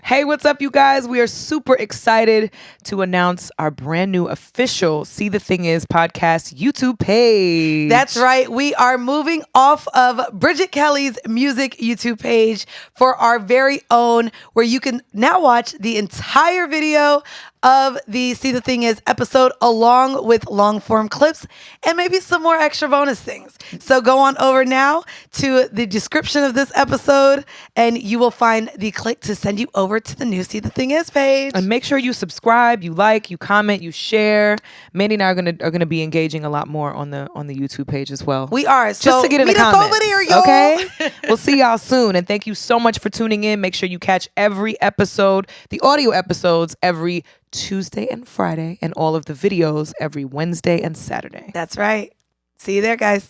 Hey, what's up, you guys? We are super excited to announce our brand new official See the Thing Is podcast YouTube page. That's right. We are moving off of Bridget Kelly's music YouTube page for our very own, where you can now watch the entire video of the See the Thing Is episode along with long form clips and maybe some more extra bonus things. So go on over now to the description of this episode and you will find the click to send you over to the new See the Thing Is page. And make sure you subscribe, you like, you comment, you share. Mandii and I are gonna be engaging a lot more on the YouTube page as well. We are. Just to get in the comments. Over there, y'all. Okay? We'll see y'all soon. And thank you so much for tuning in. Make sure you catch every episode, the audio episodes every Tuesday and Friday, and all of the videos every Wednesday and Saturday. That's right. See you there, guys.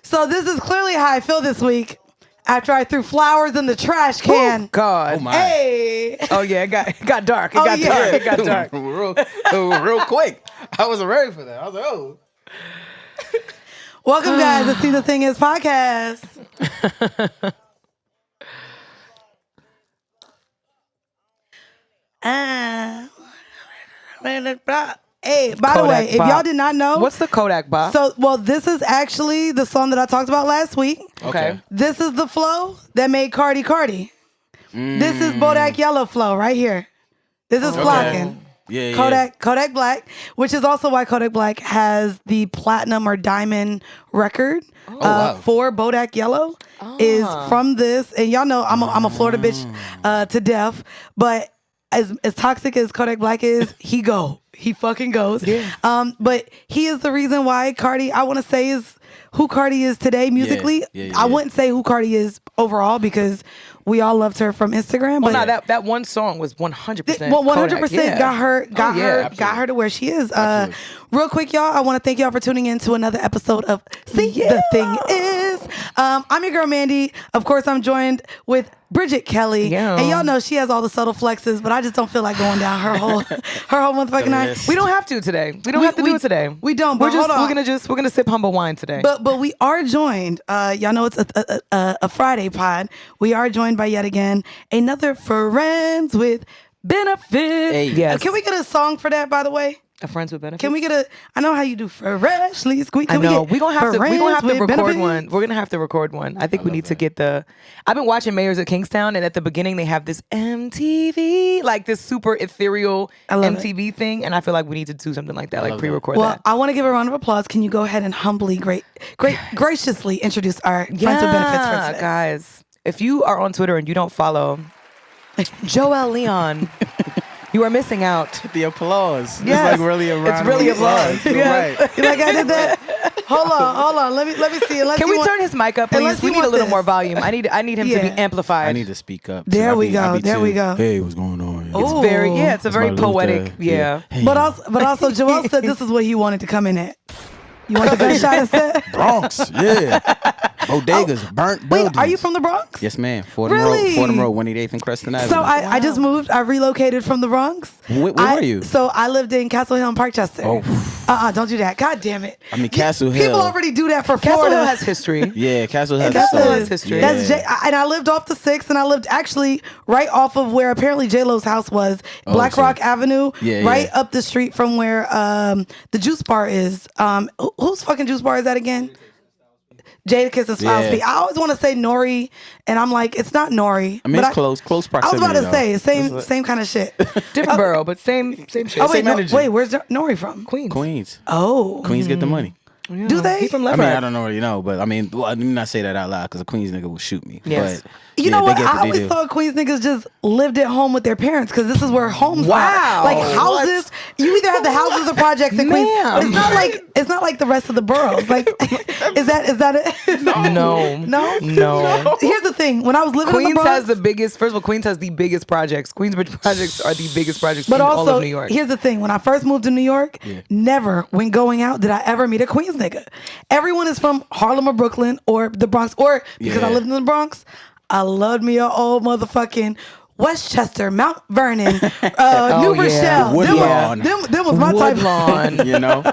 So this is clearly how I feel this week after I threw flowers in the trash can. Oh, God. Oh, my. Hey. Oh, yeah, it got dark. It got dark. real quick. I wasn't ready for that. I was like, oh. Welcome, guys, to See the Thing Is podcast. Hey, by the way, if y'all did not know, what's the Kodak box? So, this is actually the song that I talked about last week. Okay. This is the flow that made Cardi. This is Bodak Yellow flow right here. This is Flockin'. Yeah, Kodak Black, which is also why Kodak Black has the platinum or diamond record for Bodak Yellow is from this. And y'all know I'm a Florida bitch to death, but as toxic as Kodak Black is, he fucking goes. Yeah. But he is the reason why Cardi, I want to say, is who Cardi is today musically. Yeah. I wouldn't say who Cardi is overall because we all loved her from Instagram. Well, but no, that one song was 100%. Well, 100% Kodak, got her to where she is. Real quick, y'all, I want to thank y'all for tuning in to another episode of See the Thing Is. I'm your girl Mandii. Of course, I'm joined with Bridget Kelly, and y'all know she has all the subtle flexes, but I just don't feel like going down her whole motherfucking night. We don't have to today. We don't have to do it today. We don't. We're gonna sip humble wine today. But we are joined. Y'all know it's a Friday pod. We are joined by yet again another Friends with Benefits. Hey. Yes. Can we get a song for that? By the way. A Friends with Benefits. Can we get I know how you do freshly squeezed. We're gonna have to record benefits? one. We're gonna have to record one. I think we need to get I've been watching Mayors of Kingstown, and at the beginning they have this MTV, like this super ethereal MTV thing, and I feel like we need to do something like that, like pre-record that. Well, I want to give a round of applause. Can you go ahead and humbly, graciously introduce our Friends with Benefits for today? Guys, if you are on Twitter and you don't follow Joel Leon, you are missing out. The applause. Yes. It's like really a round. It's really applause. Yeah. Right. You like I did that? Hold on. Let me see. Can we turn his mic up, please? We need a little more volume. I need him to be amplified. I need to speak up. There we go. Hey, what's going on? It's a very poetic. Yeah. Hey. But also, Joel said this is what he wanted to come in at. You want the best shot instead? Bronx, yeah. Bodegas, burnt buildings. Wait, are you from the Bronx? Yes, ma'am. Fordham Road, 188th and Creston Avenue. So I just moved. I relocated from the Bronx. Where were you? So I lived in Castle Hill and Parkchester. Oh. Don't do that. God damn it. I mean, Castle Hill. People already do that for Castle Florida. Hill has history. Yeah, Castle Hill has history. That's and I lived off the 6th, and I lived actually right off of where apparently J-Lo's house was, Black Rock Avenue, right up the street from where the juice bar is. Whose fucking juice bar is that again? Jadakiss and Smiles P. I always want to say Nori, and I'm like, it's not Nori. I mean, it's close proximity. I was about to say, same kind of shit. Different borough, but same shit. Oh, wait, same energy. Wait, where's Nori from? Queens. Oh. Queens get the money. Yeah. Do they? He from I Left mean, Right. I don't already know, but I mean, let me not say that out loud because a Queens nigga will shoot me. Yes. But you know what? I always thought Queens niggas just lived at home with their parents because this is where homes are. Like houses. What? You either have the houses or projects in Queens. But it's not like the rest of the boroughs. Like, is that it? No. Here's the thing. When I was living in the Queens Bronx, has the biggest. First of all, Queens has the biggest projects. Queensbridge projects are the biggest projects but in also, all of New York. Here's the thing. When I first moved to New York, never when going out did I ever meet a Queens nigga. Everyone is from Harlem or Brooklyn or the Bronx, or because I lived in the Bronx, I loved me an old motherfucking Westchester, Mount Vernon, New Rochelle. Woodlawn. Them was my type. Woodlawn. You know?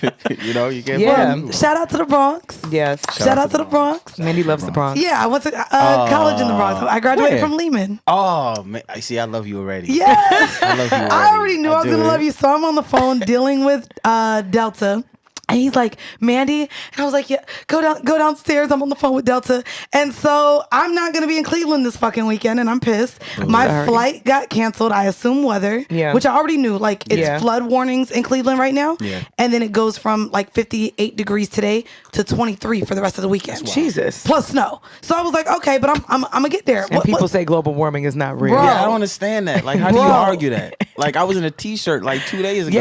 You know, you can't. Yeah. Shout out to the Bronx. Yes. Shout out to the Bronx. Mandii loves the Bronx. Yeah, I went to college in the Bronx. I graduated from Lehman. Oh, man. I see. I love you already. Yes. I love you already. I already knew I was going to love you. So I'm on the phone dealing with Delta. And he's like, Mandii. And I was like, yeah, go downstairs. I'm on the phone with Delta. And so I'm not going to be in Cleveland this fucking weekend. And I'm pissed. My flight got canceled. I assume weather, which I already knew. Like, it's flood warnings in Cleveland right now. Yeah. And then it goes from like 58 degrees today to 23 for the rest of the weekend. Jesus. Plus snow. So I was like, okay, but I'm going to get there. And people say global warming is not real. Bro. Yeah, I don't understand that. Like, how do you argue that? Like, I was in a t-shirt like 2 days ago.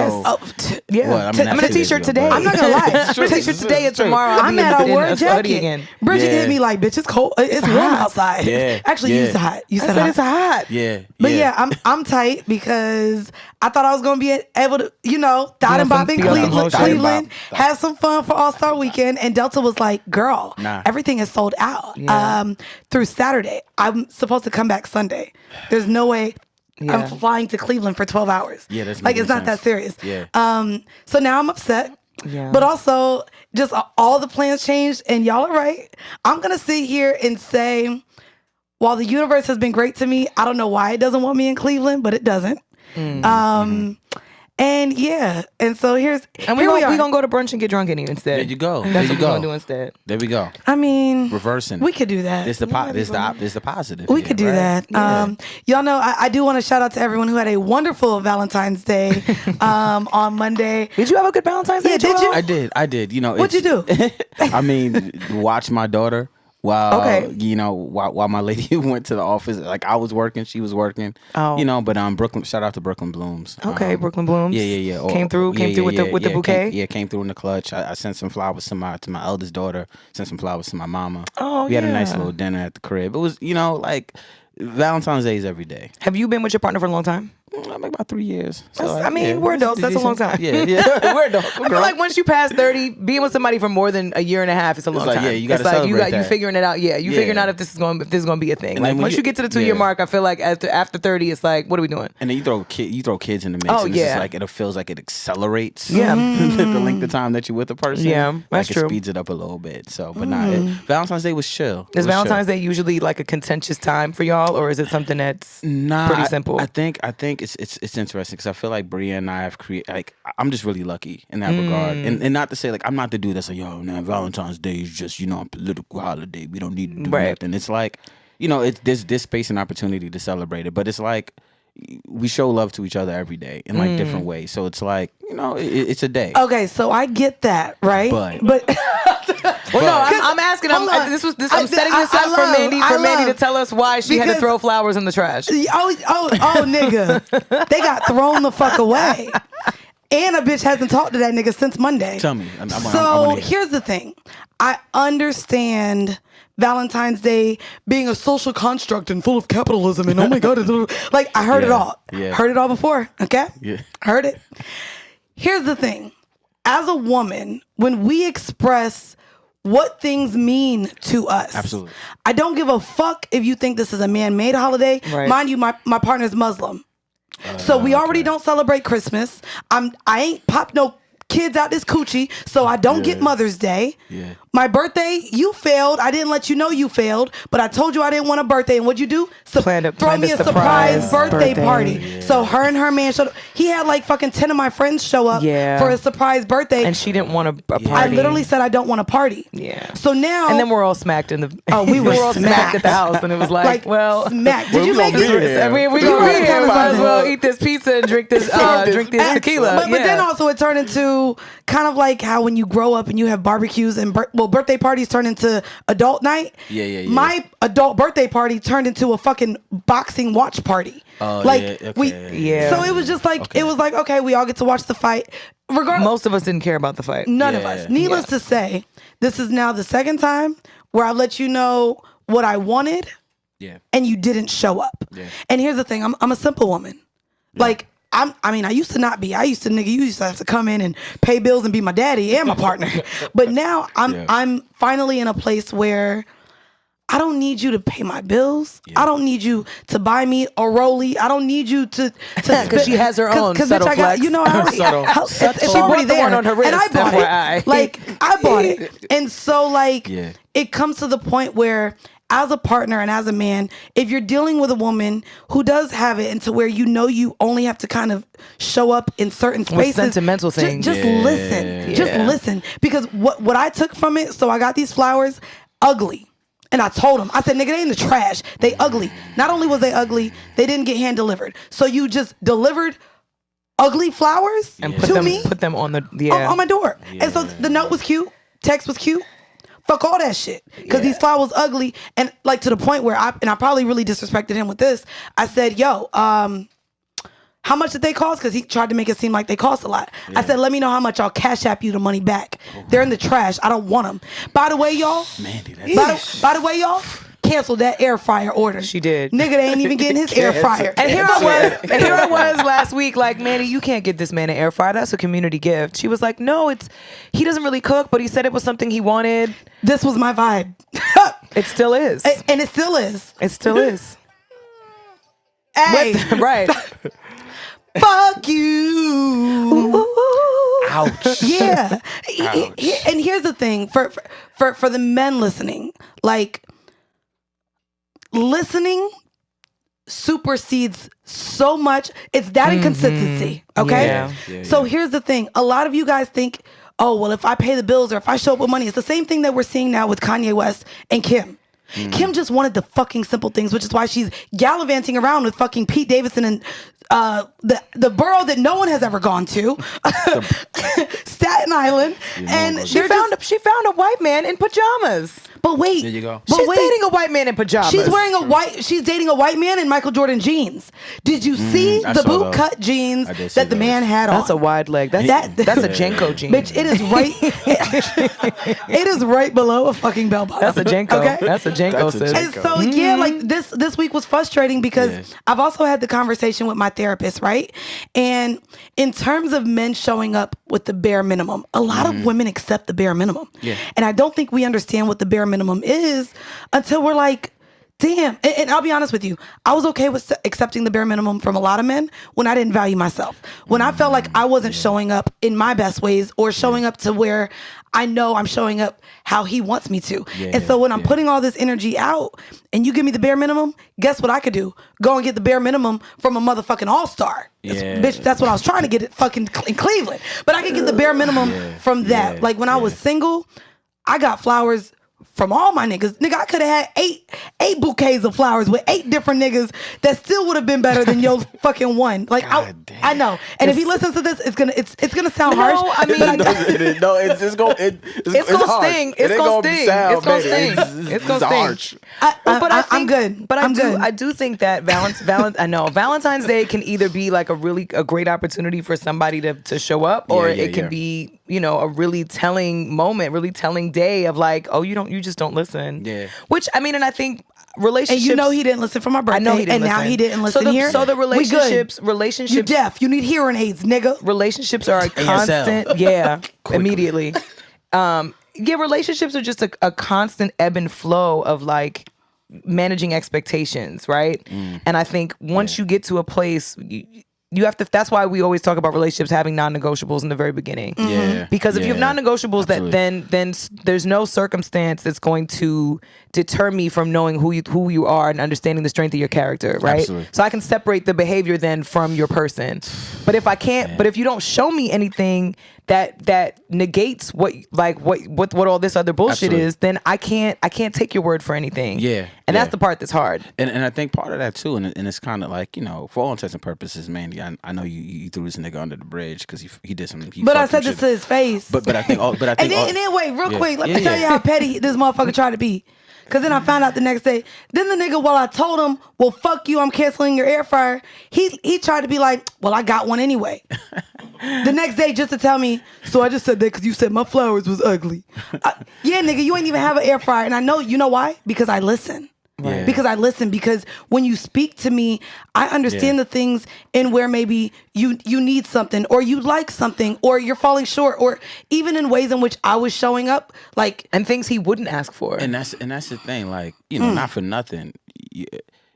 Yes. Well, I'm in a t-shirt today. I'm not gonna lie. I'm in a t-shirt today and tomorrow I'm at a work jacket again. Bridget hit me like, bitch, it's cold. It's warm outside. Yeah. Actually, you said hot. You said it's hot. Yeah. But yeah, I'm tight because I thought I was gonna be able to, thot and bop in Cleveland, have some fun for All-Star Weekend. And Delta was like, girl, everything is sold out through Saturday. I'm supposed to come back Sunday. There's no way. Yeah. I'm flying to Cleveland for 12 hours. Yeah, that's like it's not that serious. Yeah. So now I'm upset. Yeah. But also, just all the plans changed, and y'all are right. I'm gonna sit here and say, while the universe has been great to me, I don't know why it doesn't want me in Cleveland, but it doesn't. And yeah, and so we're gonna go to brunch and get drunk instead. There you go. That's what we're gonna do instead. There we go. I mean, reversing. We could do that. It's the positive. We could do that. Yeah. Y'all know I do want to shout out to everyone who had a wonderful Valentine's Day on Monday. Did you have a good Valentine's Day? Yeah, did you? I did. What'd you do? I mean, watch my daughter. While my lady went to the office, like I was working, she was working. Oh. But Brooklyn, shout out to Brooklyn Blooms. Okay, Brooklyn Blooms. Yeah. Came through with the bouquet. Came through in the clutch. I sent some flowers to my eldest daughter. Sent some flowers to my mama. Oh, we had a nice little dinner at the crib. It was, like Valentine's Day is every day. Have you been with your partner for a long time? Like about 3 years. So, we're adults. That's a long time. Yeah, we're adults. I feel like once you pass 30, being with somebody for more than a year and a half is a long time. Yeah, you got to celebrate that. You figuring it out. Yeah, you figuring out if this is going to be a thing. And like once you get to the 2 year mark, I feel like after 30, it's like, what are we doing? And then you throw kids in the mix. Oh, and yeah. It's just like it feels like it accelerates. Yeah, the length of time that you're with a person. Yeah, that's true. It speeds it up a little bit. So, but Valentine's Day was chill. Is Valentine's Day usually like a contentious time for y'all, or is it something that's pretty simple? I think it's interesting because I feel like Bria and I have created, like, I'm just really lucky in that regard. And not to say, like, I'm not the dude that's like, yo, man, Valentine's Day is just, a political holiday. We don't need to do nothing. It's like, it's this space and opportunity to celebrate it. But it's like, we show love to each other every day in like different ways. So it's like, it's a day. Okay, so I get that, right? But well, no, I'm asking. I'm setting this up for Mandii to tell us why she had to throw flowers in the trash. Oh, nigga, they got thrown the fuck away, and a bitch hasn't talked to that nigga since Monday. Tell me. Here's the thing. I understand Valentine's Day being a social construct and full of capitalism, and oh my god, like I heard it all. Yeah. Heard it all before. Okay. Yeah. Heard it. Here's the thing. As a woman, when we express what things mean to us. Absolutely. I don't give a fuck if you think this is a man-made holiday. Right. Mind you, my partner's Muslim. So we already don't celebrate Christmas. I ain't popped no kids out this coochie, so I don't get Mother's Day. Yeah. My birthday, you failed. I didn't let you know you failed, but I told you I didn't want a birthday. And what'd you do? Throw me a surprise birthday party. Yeah. So her and her man showed up. He had like fucking 10 of my friends show up for a surprise birthday. And she didn't want a party. I literally said I don't want a party. Yeah. So now. And then we're all smacked in the. Oh, we were all smacked at the house, and it was like well, smacked. Did you make it? We're gonna be here. Might as well eat this pizza and drink this tequila. But then also it turned into kind of like how when you grow up and you have barbecues and birthday parties turn into adult night. Yeah. My adult birthday party turned into a fucking boxing watch party. So it was just like it was like, okay, we all get to watch the fight. Regardless, most of us didn't care about the fight. None of us. Needless to say, this is now the second time where I let you know what I wanted. Yeah. And you didn't show up. Yeah. And here's the thing, I'm a simple woman. Yeah. Like I used to not be. You used to have to come in and pay bills and be my daddy and my partner. But now I'm finally in a place where I don't need you to pay my bills. I don't need you to buy me a rollie. I don't need you to because she has her own subtle bitch, flex. It's already there, on her wrist, and I bought it. Like I bought it, and so like it comes to the point where, as a partner and as a man, if you're dealing with a woman who does have it, and to where you only have to kind of show up in certain spaces, with sentimental things, just listen, just listen, because what I took from it. So I got these flowers, ugly. And I told him, I said, nigga, they in the trash. They ugly. Not only was they ugly, they didn't get hand delivered. So you just delivered ugly flowers and put them on on my door. And so the note was cute, text was cute. Fuck all that shit. Because these flowers ugly. And like to the point where I probably really disrespected him with this. I said, yo, how much did they cost? Because he tried to make it seem like they cost a lot. Yeah. I said, let me know how much I'll cash app you the money back. They're in the trash. I don't want them. By the way, y'all. Mandii, by the way, y'all. Canceled that air fryer order. She did. Nigga, they ain't even getting his air fryer. And here I was last week like, Mandii, you can't get this man an air fryer. That's a community gift. She was like, no, he doesn't really cook, but he said it was something he wanted. This was my vibe. It still is. And it still is. It still is. Hey. Right. Fuck you. Ouch. Yeah. Ouch. And here's the thing for the men listening, like listening supersedes so much. It's that inconsistency. Okay. Yeah. So here's the thing. A lot of you guys think, oh, well, if I pay the bills or if I show up with money, it's the same thing that we're seeing now with Kanye West and Kim. Kim just wanted the fucking simple things, which is why she's gallivanting around with fucking Pete Davidson and the borough that no one has ever gone to, Staten Island, and she found a white man in pajamas. But wait, there you go. She's dating a white man in pajamas. She's dating a white man in Michael Jordan jeans. Did you see the boot cut jeans that the man had on? That's a wide leg. That's a Jenko jean. Bitch, it is right. It is right below a fucking bell bottom. That's a Jenko. Okay? That's a Jenko. And so like this week was frustrating because I've also had the conversation with my therapist, right? And in terms of men showing up with the bare minimum, a lot of women accept the bare minimum. Yeah. And I don't think we understand what the bare minimum is until we're like, damn. And I'll be honest with you, I was okay with accepting the bare minimum from a lot of men when I didn't value myself. When I felt like I wasn't showing up in my best ways or showing up to where I know I'm showing up how he wants me to. And so when I'm putting all this energy out and you give me the bare minimum, guess what I could do? Go and get the bare minimum from a motherfucking all-star. Bitch, that's what I was trying to get it fucking in Cleveland. But I could get the bare minimum from that. Like when I was single, I got flowers from all my niggas. Nigga, I could have had eight bouquets of flowers with 8 different niggas that still would have been better than your fucking one. Like I know. And if he listens to this, it's gonna sound harsh. I mean, it's gonna sting. It's gonna sting. It's gonna sting. I'm good. But I do think that Valentine's Day can either be like a great opportunity for somebody to show up, or it can be, a really telling moment, really telling day of like, oh, you just don't listen. Yeah. Which I mean, and I think relationships. And he didn't listen for my birthday. I know he didn't listen. Now he didn't listen here. So the relationships. You deaf. You need hearing aids, nigga. Relationships are a constant. Yeah. Immediately. Relationships are just a constant ebb and flow of like managing expectations, right? And I think once you get to a place. You have to. That's why we always talk about relationships having non-negotiables in the very beginning. Yeah. Because if you have non-negotiables, then there's no circumstance that's going to deter me from knowing who you are and understanding the strength of your character, right? Absolutely. So I can separate the behavior then from your person. But if I can't, but if you don't show me anything that negates what all this other bullshit is, then I can't take your word for anything. Yeah. And that's the part that's hard. And I think part of that too, and it's kind of like, for all intents and purposes, Mandii, I know you threw this nigga under the bridge because he did something. But I said this to his face. But I think and then wait, real quick, let me tell you how petty this motherfucker tried to be. Because then I found out the next day. Then the nigga, while I told him, well, fuck you, I'm canceling your air fryer, he tried to be like, well, I got one anyway. The next day, just to tell me, so I just said that because you said my flowers was ugly. Yeah, nigga, you ain't even have an air fryer. And I know, you know why? Because I listen. Right. Because I listen. Because when you speak to me, I understand the things in where maybe you need something, or you like something, or you're falling short, or even in ways in which I was showing up, like, and things he wouldn't ask for. And that's the thing. Like, you know, not for nothing.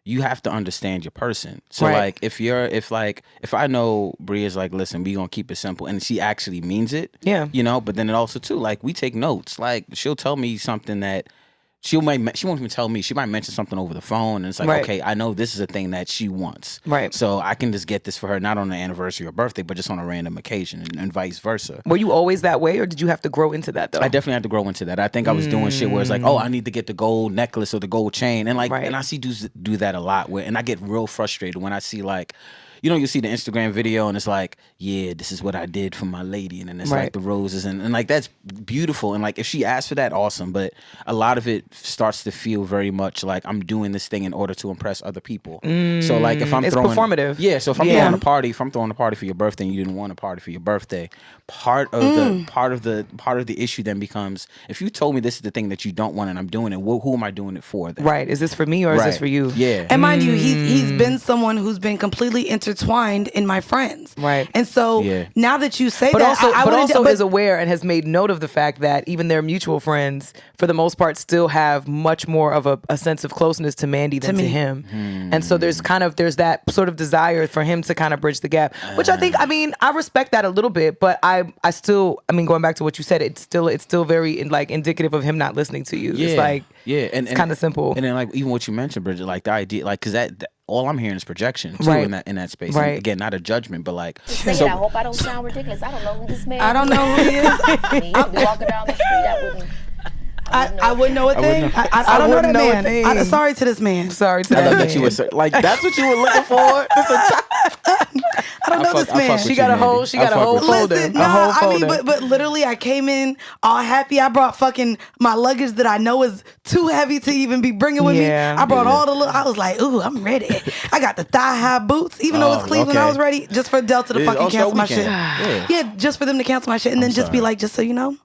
You have to understand your person. So like, if I know Bria's like, listen, we gonna keep it simple, and she actually means it. Yeah. You know, but then it also too, like, we take notes. Like, she'll tell me something that she won't even tell me. She might mention something over the phone, and it's like, okay, I know this is a thing that she wants. Right. So I can just get this for her, not on the anniversary or birthday, but just on a random occasion, and vice versa. Were you always that way, or did you have to grow into that though? I definitely had to grow into that. I think I was doing shit where it's like, oh, I need to get the gold necklace or the gold chain, and like, and I see dudes do that a lot. And I get real frustrated when I see, like, you know, you see the Instagram video and it's like, yeah, this is what I did for my lady, and then it's like the roses, and like, that's beautiful, and like, if she asks for that, awesome, but a lot of it starts to feel very much like I'm doing this thing in order to impress other people. So like, if it's performative. Yeah, so if I'm throwing a party, for your birthday and you didn't want a party for your birthday, part of the issue then becomes, if you told me this is the thing that you don't want and I'm doing it, who am I doing it for then? Right. Is this for me or is this for you? Yeah. And mind you, he's been someone who's been completely intertwined in my friends. Right. And so now that you say but that, also is aware and has made note of the fact that even their mutual friends, for the most part, still have much more of a sense of closeness to Mandii than to him. And so there's that sort of desire for him to kind of bridge the gap, which I think, I respect that a little bit, but I still, going back to what you said, it's still very like indicative of him not listening to you. Yeah. It's like, and it's kind of simple. And then like, even what you mentioned, Bridget, like the idea, like, because that all I'm hearing is projection too, in that space. Right. And again, not a judgment, but like, I hope I don't sound ridiculous. I don't know who this man is. I don't know who he is. I mean, he'd be walking down the street, I wouldn't know a thing. I don't know that man. I'm sorry to this man. Sorry to I that love man. that you were like, that's what you were looking for. I don't know this man. She got a whole folder. Listen, a whole folder. but literally, I came in all happy. I brought fucking my luggage that I know is too heavy to even be bringing with me. I brought all the I was like, ooh, I'm ready. I got the thigh high boots, even though it's Cleveland. I was ready just for Delta to fucking cancel my shit. Yeah, just for them to cancel my shit, and then just be like, just so you know,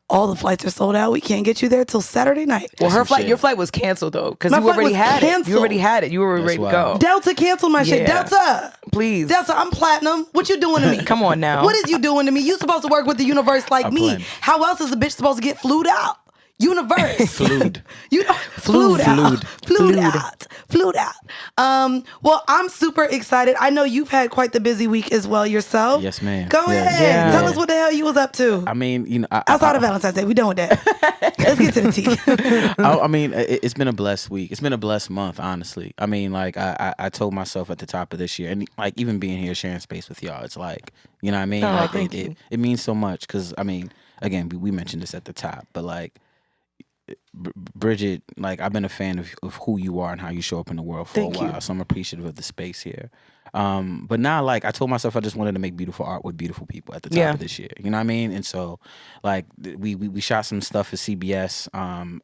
all the flights are sold out. We can't get you there till Saturday night. Well, your flight was canceled though, because you already had it. You already had it. You were ready to go. Delta canceled my shit. Delta, please. Delta, I'm platinum. What you doing to me? Come on now. What is you doing to me? You supposed to work with the universe like me. How else is a bitch supposed to get flued out? Universe. Flued. Flued out. Well, I'm super excited. I know you've had quite the busy week as well yourself. Yes, ma'am. Go ahead. Yeah. Tell us what the hell you was up to. I mean, you know, outside of Valentine's Day, we done with that. Let's get to the tea. I mean, it's been a blessed week. It's been a blessed month, honestly. I mean, like, I told myself at the top of this year, and like, even being here sharing space with y'all, it's like, you know what I mean? Like, it means so much, because, I mean, again, we mentioned this at the top, but like, Bridget, like, I've been a fan of who you are and how you show up in the world for a while. So I'm appreciative of the space here. But now, like, I told myself I just wanted to make beautiful art with beautiful people at the top of this year. You know what I mean? And so, like, we shot some stuff for CBS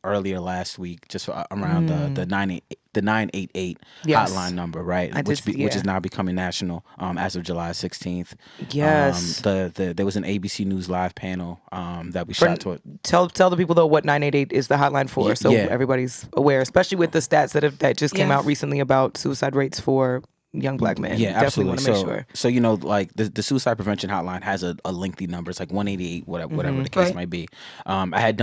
earlier last week, just around the 988 hotline number, right? Which is now becoming national as of July 16th. Yes. There was an ABC News live panel that we shot to it. Tell the people though what 988 is the hotline for, so everybody's aware, especially with the stats that just came out recently about suicide rates for young black men. Yeah, definitely absolutely. Want to make sure. So, you know, like the suicide prevention hotline has a lengthy number. It's like 188, whatever the case might be. I had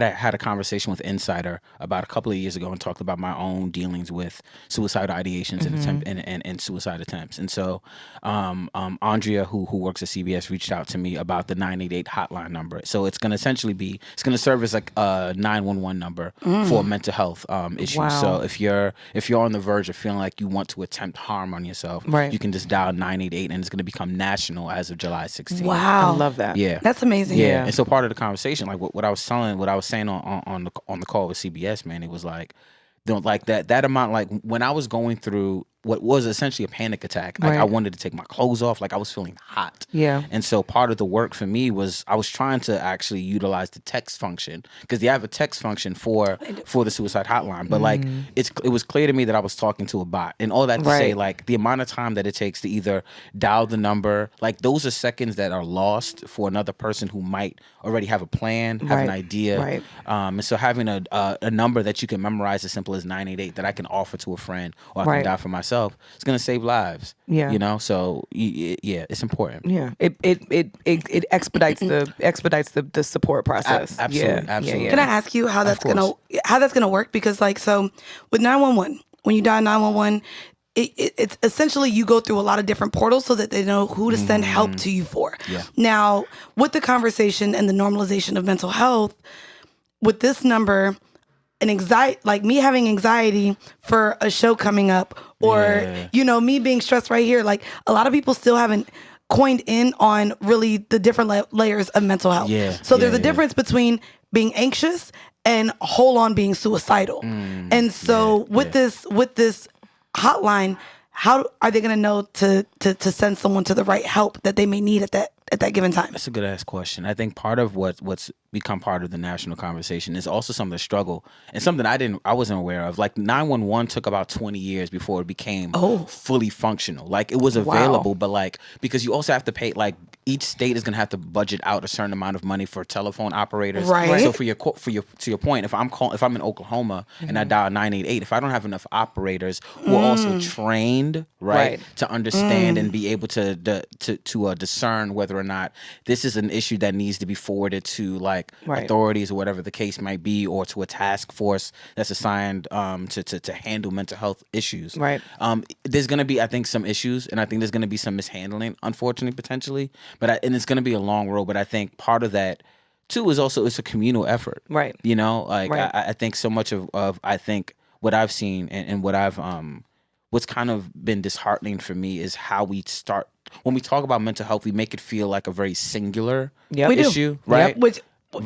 had a conversation with Insider about a couple of years ago and talked about my own dealings with suicide ideations and suicide attempts. And so, Andrea, who works at CBS, reached out to me about the 988 hotline number. So it's gonna serve as like a 911 number for mental health issues. Wow. So if you're on the verge of feeling like you want to attempt harm on yourself, you can just dial 988 and it's going to become national as of July 16th. Wow, I love that. Yeah, that's amazing. Yeah, and so part of the conversation, like what I was saying on the call with CBS, man, it was like, don't like that amount. Like when I was going through what was essentially a panic attack. Like I wanted to take my clothes off. Like I was feeling hot. Yeah. And so part of the work for me was I was trying to actually utilize the text function, because they have a text function for the suicide hotline. But like it was clear to me that I was talking to a bot, and all that to say, like the amount of time that it takes to either dial the number, like those are seconds that are lost for another person who might already have a plan, have an idea. And so having a number that you can memorize as simple as 988 that I can offer to a friend, or I can dial for myself, it's gonna save lives. Yeah. You know, so yeah, it's important. Yeah. It expedites the support process. Absolutely. Can I ask you how that's gonna work? Because like, so with 911, when you dial 911, it's essentially you go through a lot of different portals so that they know who to send help to you for. Yeah. Now, with the conversation and the normalization of mental health, with this number, an anxiety, like me having anxiety for a show coming up, or me being stressed right here, like a lot of people still haven't coined in on really the different layers of mental health. So there's a difference between being anxious and whole on being suicidal. And so with this hotline, how are they going to know to send someone to the right help that they may need at that given time? That's a good ass question. I think part of what's become part of the national conversation is also some of the struggle, and something I wasn't aware of. Like 911 took about 20 years before it became fully functional. Like it was available, but like because you also have to pay, like each state is gonna have to budget out a certain amount of money for telephone operators. Right. So to your point, if I'm in Oklahoma and I dial 988, if I don't have enough operators who are also trained to understand and be able to discern whether or not this is an issue that needs to be forwarded to like authorities or whatever the case might be, or to a task force that's assigned to handle mental health issues. There's going to be, I think, some issues, and I think there's going to be some mishandling, unfortunately, potentially. And it's going to be a long road. But I think part of that too is also it's a communal effort. You know, like I think so much of I think what I've seen and what I've what's kind of been disheartening for me is how we start. When we talk about mental health, we make it feel like a very singular issue, right?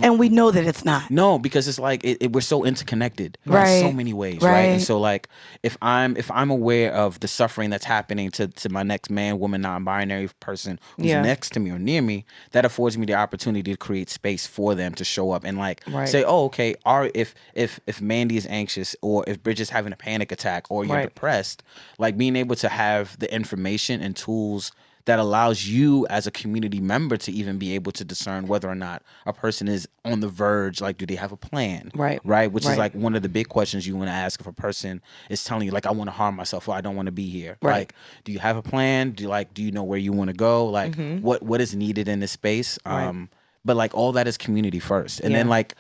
And we know that it's not. No, because it's like we're so interconnected in so many ways, right? And so like if I'm aware of the suffering that's happening to my next man, woman, non-binary person who's next to me or near me, that affords me the opportunity to create space for them to show up and like say, oh, okay, if Mandii is anxious, or if Bridget's having a panic attack, or you're depressed, like being able to have the information and tools that allows you as a community member to even be able to discern whether or not a person is on the verge. Like, do they have a plan? Right. Which is like one of the big questions you want to ask if a person is telling you, like, I want to harm myself, or I don't want to be here. Like, do you have a plan? Do you know where you want to go? Like, what is needed in this space? But like all that is community first. And then like,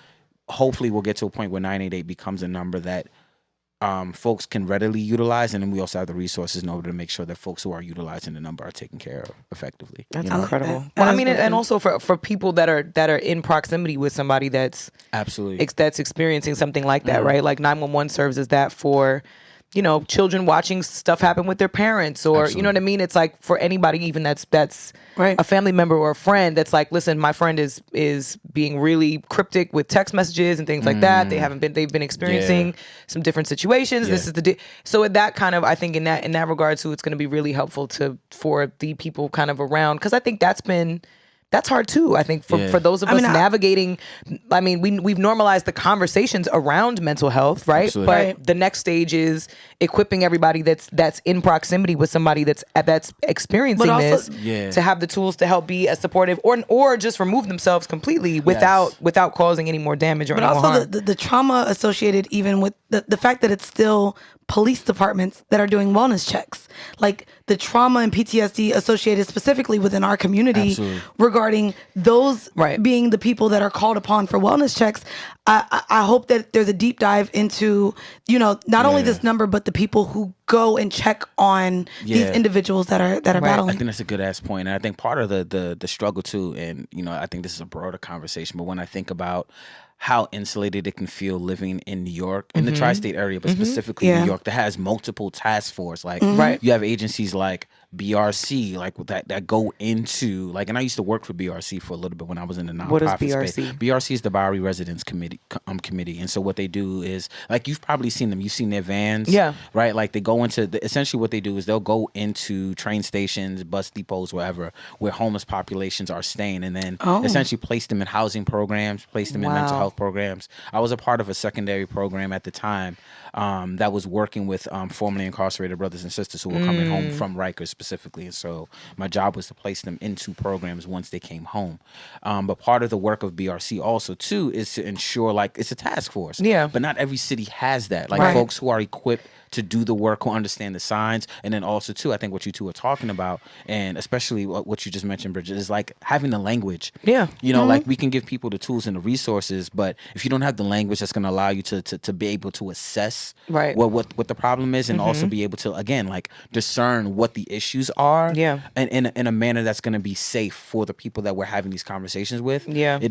hopefully we'll get to a point where 988 becomes a number that folks can readily utilize, and then we also have the resources in order to make sure that folks who are utilizing the number are taken care of effectively. That's incredible. Well, I mean, and also for people that are in proximity with somebody that's that's experiencing something like that, right? Like 911 serves as that for, you know, children watching stuff happen with their parents, or you know what I mean? It's like for anybody even that's a family member or a friend that's like, listen, my friend is being really cryptic with text messages and things like that. They've been experiencing some different situations. This is so that kind of, I think in that regard too, it's going to be really helpful for the people kind of around, because I think that's hard too. I think for those of us navigating, I mean, we've normalized the conversations around mental health, right? Absolutely. But the next stage is equipping everybody that's in proximity with somebody that's experiencing this to have the tools to help be as supportive, or just remove themselves completely without causing any more damage or any more harm. But also the trauma associated even with the fact that it's still police departments that are doing wellness checks, like the trauma and PTSD associated specifically within our community regarding those being the people that are called upon for wellness checks. I hope that there's a deep dive into, you know, not only this number, but the people who go and check on these individuals that are battling. I think that's a good ass point. And I think part of the struggle too, and you know, I think this is a broader conversation, but when I think about how insulated it can feel living in New York, in the tri-state area, but specifically New York, that has multiple task force. Like you have agencies like BRC, like that go into like, and I used to work for BRC for a little bit when I was in the nonprofit What is space. BRC? BRC is the Bowery Residence Committee, and so what they do is, like, you've probably seen them. You've seen their vans, Yeah. right? Like they go into essentially what they do is they'll go into train stations, bus depots, wherever where homeless populations are staying, and then essentially place them in housing programs, place them in mental health programs. I was a part of a secondary program at the time that was working with formerly incarcerated brothers and sisters who were coming home from Rikers specifically, and so my job was to place them into programs once they came home. But part of the work of BRC also too is to ensure, like, it's a task force. Yeah. But not every city has that. Like folks who are equipped to do the work, who understand the signs, and then also too, I think what you two are talking about, and especially what you just mentioned, Bridget, is like having the language. Yeah. You know, like we can give people the tools and the resources, but if you don't have the language that's going to allow you to be able to assess what the problem is, and also be able to, again, like discern what the issues are, and in a manner that's going to be safe for the people that we're having these conversations with. It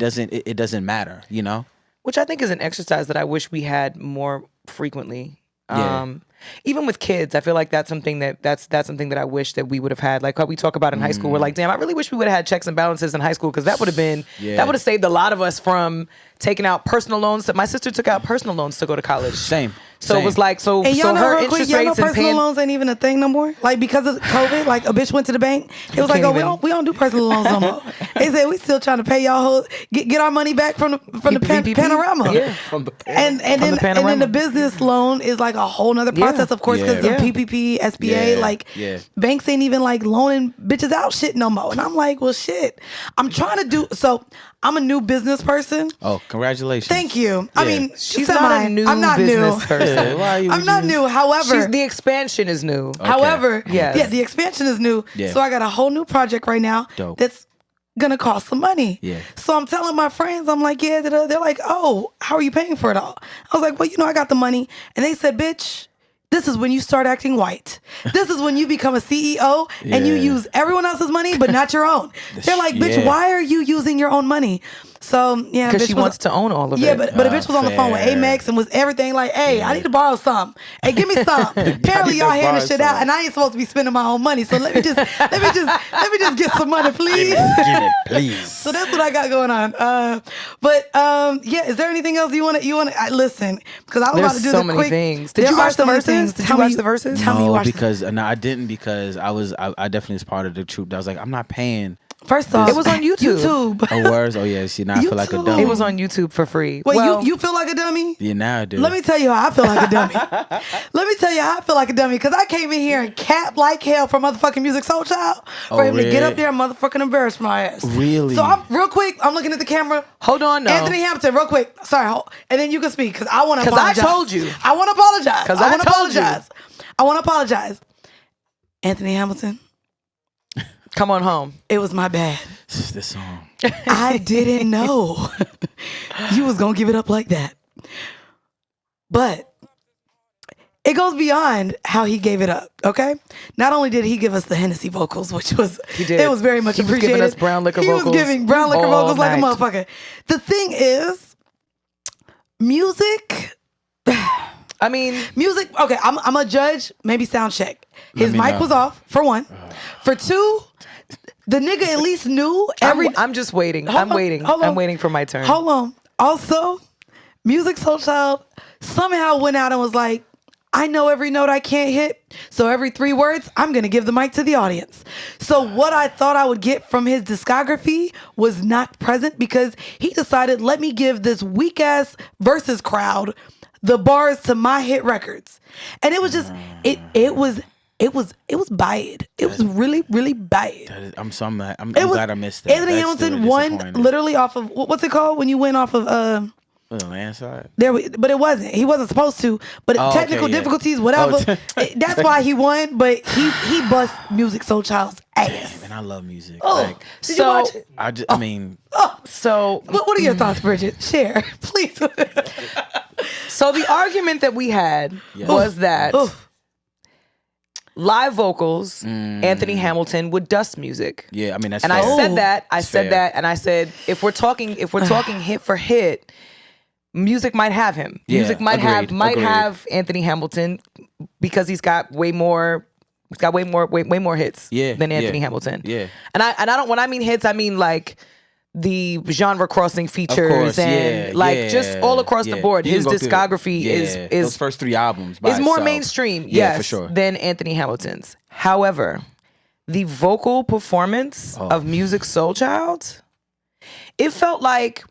doesn't matter, you know. Which I think is an exercise that I wish we had more frequently. Yeah. Even with kids, I feel like that's something that's something that I wish that we would have had. Like how we talk about in high school, we're like, damn, I really wish we would have had checks and balances in high school, because that would have been that would have saved a lot of us from taking out personal loans. My sister took out personal loans to go to college. Same. So it was like, so And y'all know, her real quick, interest y'all know rates and personal paying loans ain't even a thing no more. Like, because of COVID, like a bitch went to the bank. It was like, can't oh, we don't do personal loans no more. They said we still trying to pay y'all whole, get our money back from the PPP? panorama. Yeah. From the And then the business loan is like a whole nother process, of course, because of PPP, SBA. Like, banks ain't even like loaning bitches out shit no more. And I'm like, well, shit. I'm trying to do so. I'm a new business person. Oh, congratulations. Thank you. I mean, she's not a new I'm not business new. person. I'm not new. However, The expansion is new. Okay. however, Yes. the expansion is new. Yeah. So I got a whole new project right now Dope. that's gonna cost some money. Yeah. So I'm telling my friends, I'm like, yeah, they're like, oh, how are you paying for it all? I was like, well, I got the money. And they said, bitch, this is when you start acting white. This is when you become a CEO and you use everyone else's money, but not your own. They're like, bitch, why are you using your own money? So yeah, Because she wants to own all of it. yeah, but a bitch was on the phone with fair. Amex and was everything like, hey, I need to borrow some. Hey, give me some. Apparently y'all handing shit out, and I ain't supposed to be spending my own money. So let me just get some money, please. Get it, please. So that's what I got going on. Yeah, is there anything else you want to listen? Because I was about to do so the many quick things. Did you watch the verses? Did you watch the verses? Tell me you No, watched because no, I didn't, because I definitely was part of the troop. I was like, I'm not paying. First off, It was on YouTube. Oh, words. Oh yeah. See, now I feel like a YouTube. dummy. It was on YouTube for free. Wait, Well, you feel like a dummy? Yeah, now I do. Let me tell you how I feel like a dummy. Let me tell you how I feel like a dummy, because I came in here and capped like hell for motherfucking Musiq Soulchild for him to get up there and motherfucking embarrass my ass. Really? So I'm real quick. I'm looking at the camera. Hold on, no. Anthony Hamilton, real quick. Sorry, and then you can speak, because I want to 'Cause I apologize. told you. I want to apologize. 'Cause I I want to told you. apologize. I want to apologize. Anthony Hamilton, Come on home. it was my bad. This song. I didn't know you was gonna give it up like that. But it goes beyond how he gave it up, okay? Not only did he give us the Hennessy vocals, which was did. it was very much He was appreciated. giving us brown liquor he vocals was giving brown liquor all vocals like a night. motherfucker. The thing is, music. I mean, Music. Okay, I'm a judge. Maybe sound check. His me mic know. was off, for one. For two, the nigga at least knew every. I'm just waiting. Hold I'm on, waiting. hold on. I'm waiting for my turn. Hold on. Also, Musiq Soulchild somehow went out and was like, I know every note I can't hit, so every 3 words, I'm going to give the mic to the audience. So what I thought I would get from his discography was not present, because he decided, let me give this weak-ass Versus crowd the bars to my hit records. And it was just, it was bad. It was really, really bad. I'm glad I missed that. Anthony That's Hamilton really won disappointing. literally off of, what's it called when you win off of, landslide. but it wasn't. He wasn't supposed to. But technical okay, yeah. difficulties, whatever. Oh, That's why he won. But he bust Musiq Soulchild's ass. Man, I love music. Oh, Like, did you watch it? I mean, So, What are your thoughts, Bridget? Share, please. so the argument that we had was that Oof. live vocals, Anthony Hamilton would dust music. yeah, I mean that's And fair. I said that. I It's said fair. that, and I said if we're talking hit for hit, music might have him. Yeah, Music might agreed. have Anthony Hamilton, because he's got way more It's got way more hits than Anthony Hamilton. Yeah. And I don't, when I mean hits, I mean like the genre crossing features just all across the board. His discography is those first 3 albums is more mainstream, for sure, than Anthony Hamilton's. However, the vocal performance of Musiq Soulchild, it felt like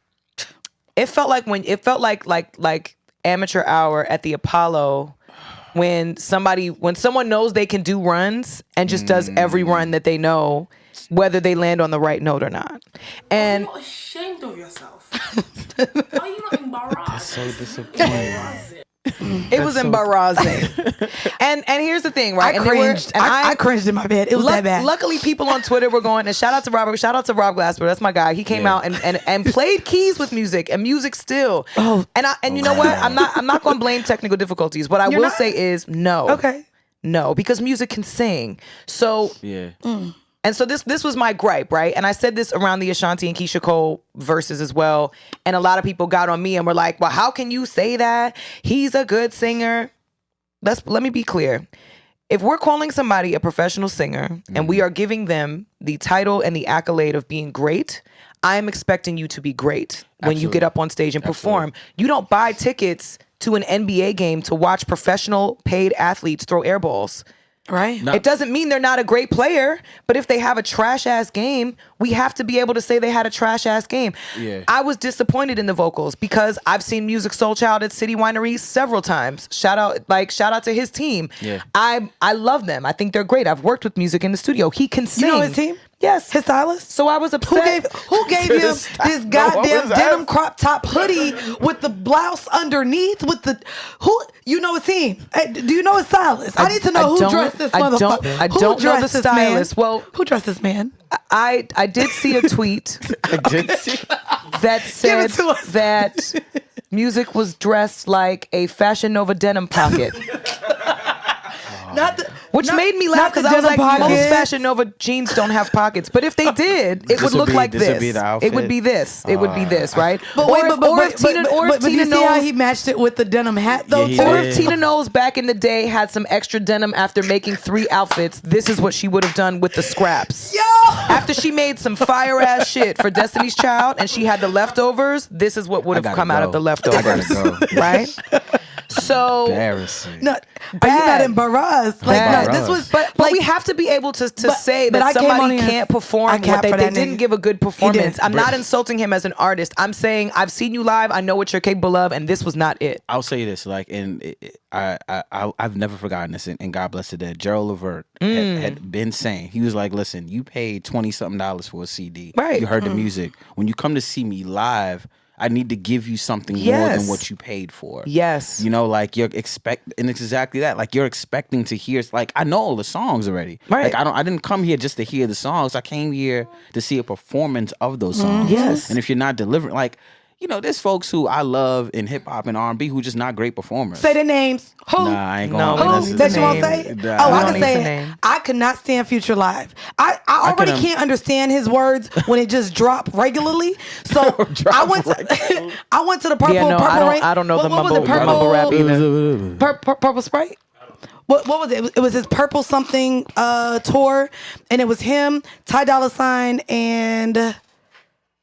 amateur hour at the Apollo when someone knows they can do runs and just does every run that they know, whether they land on the right note or not. And you're ashamed of yourself. Why are you not embarrassed? That's so disappointing. It was embarrassing. and here's the thing, right? I cringed. I cringed in my bed. It was that bad. Luckily, people on Twitter were going, and shout out to Rob Glasper. That's my guy. He came out and played keys with music and music still. And you know what? I'm not going to blame technical difficulties. What I will say is no. Okay. No, because music can sing. So And so this was my gripe, right? And I said this around the Ashanti and Keisha Cole verses as well. And a lot of people got on me and were like, well, how can you say that? He's a good singer. Let me be clear. If we're calling somebody a professional singer and we are giving them the title and the accolade of being great, I'm expecting you to be great when you get up on stage and perform. You don't buy tickets to an NBA game to watch professional paid athletes throw air balls. Right. It doesn't mean they're not a great player, but if they have a trash ass game, we have to be able to say they had a trash ass game. Yeah. I was disappointed in the vocals because I've seen Musiq Soulchild at City Winery several times. Shout out to his team. Yeah. I love them. I think they're great. I've worked with Musiq in the studio. He can sing. You know his team? Yes. His stylist? So I was upset. Who gave him this goddamn denim crop top hoodie with the blouse underneath you know his team? Do you know his stylist? I need to know who dressed this motherfucker. I don't know the stylist. Well, who dressed this man? I did see a tweet that said that Musiq was dressed like a Fashion Nova denim pocket. Which made me laugh because I was like, most Fashion Nova jeans don't have pockets. But if they did, it would look like this. It would be this. It would be this, right? But Tina knows how he matched it with the denim hat though. Or if Tina knows back in the day had some extra denim after making 3 outfits, this is what she would have done with the scraps. Yo! After she made some fire ass shit for Destiny's Child and she had the leftovers, this is what would have come out of the leftovers. Right? So embarrassing. No, are you not embarrassed? This was, but we have to be able to say that somebody can't perform what they didn't give a good performance. I'm not insulting him as an artist. I'm saying I've seen you live. I know what you're capable of, and this was not it. I'll say this, I've never forgotten this, and God bless the dead. Gerald Levert had been saying, he was like, listen, you paid $20-something for a CD. Right. You heard the music. When you come to see me live, I need to give you something more than what you paid for. Yes. You know, like and it's exactly that. Like you're expecting to hear, like I know all the songs already. Right. Like I didn't come here just to hear the songs. I came here to see a performance of those songs. Yes. And if you're not delivering, like, you know, there's folks who I love in hip hop and R&B who just not great performers. Say their names. Who? Nah, I ain't gonna. Who? That you won't say? Nah, I can say it. I could not stand Future live. I already can't understand his words when it just drop regularly. So I went to the Purple Rain. I don't know the mumble rap either. Purple Sprite? What was it? It was his Purple something tour, and it was him, Ty Dolla $ign, and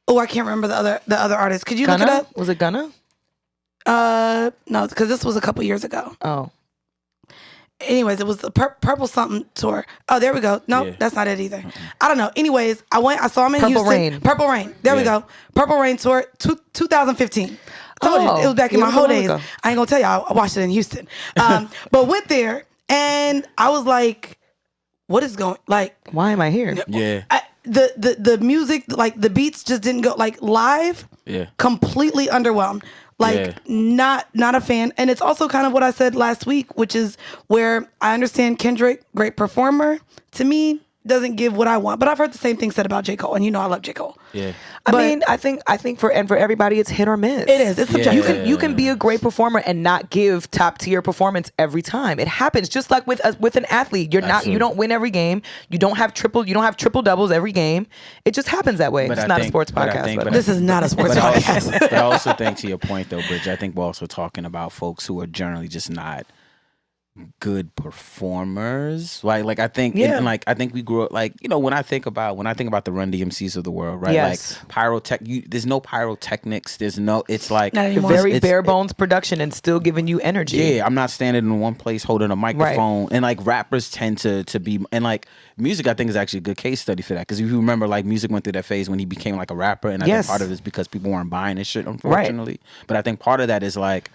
I can't remember the other artist. Could you look it up? Was it Gunna? No, because this was a couple years ago. Oh. Anyways, it was the Purple something tour. Oh, there we go. No, that's not it either. I don't know. Anyways, I saw him in Houston. Purple Rain. There we go. Purple Rain tour 2015. I told you, it was back in my whole days. I ain't gonna tell y'all, I watched it in Houston. But went there and I was like, what is going, like, why am I here? Yeah. The music, like the beats just didn't go, like live, completely underwhelmed. Like not a fan. And it's also kind of what I said last week, which is where I understand Kendrick, great performer, to me doesn't give what I want. But I've heard the same thing said about J. Cole, and you know I love J. Cole. Yeah. I think for everybody it's hit or miss. It is. It's subjective. You can be a great performer and not give top tier performance every time. It happens just like with an athlete. You don't win every game. You don't have triple doubles every game. It just happens that way. It's not a sports podcast. This is not a sports podcast. But I also think, to your point though, Bridget, I think we're also talking about folks who are generally just not good performers. Like I think, and like I think we grew up like, you know, when I think about the Run DMCs of the world, right? Yes. Like there's no pyrotechnics. There's no. It's like very bare bones production and still giving you energy. Yeah, I'm not standing in one place holding a microphone. And like rappers tend to be, and like Musiq, I think is actually a good case study for that, because if you remember, like Musiq went through that phase when he became like a rapper, and I think part of it is because people weren't buying his shit, unfortunately. But I think part of that is like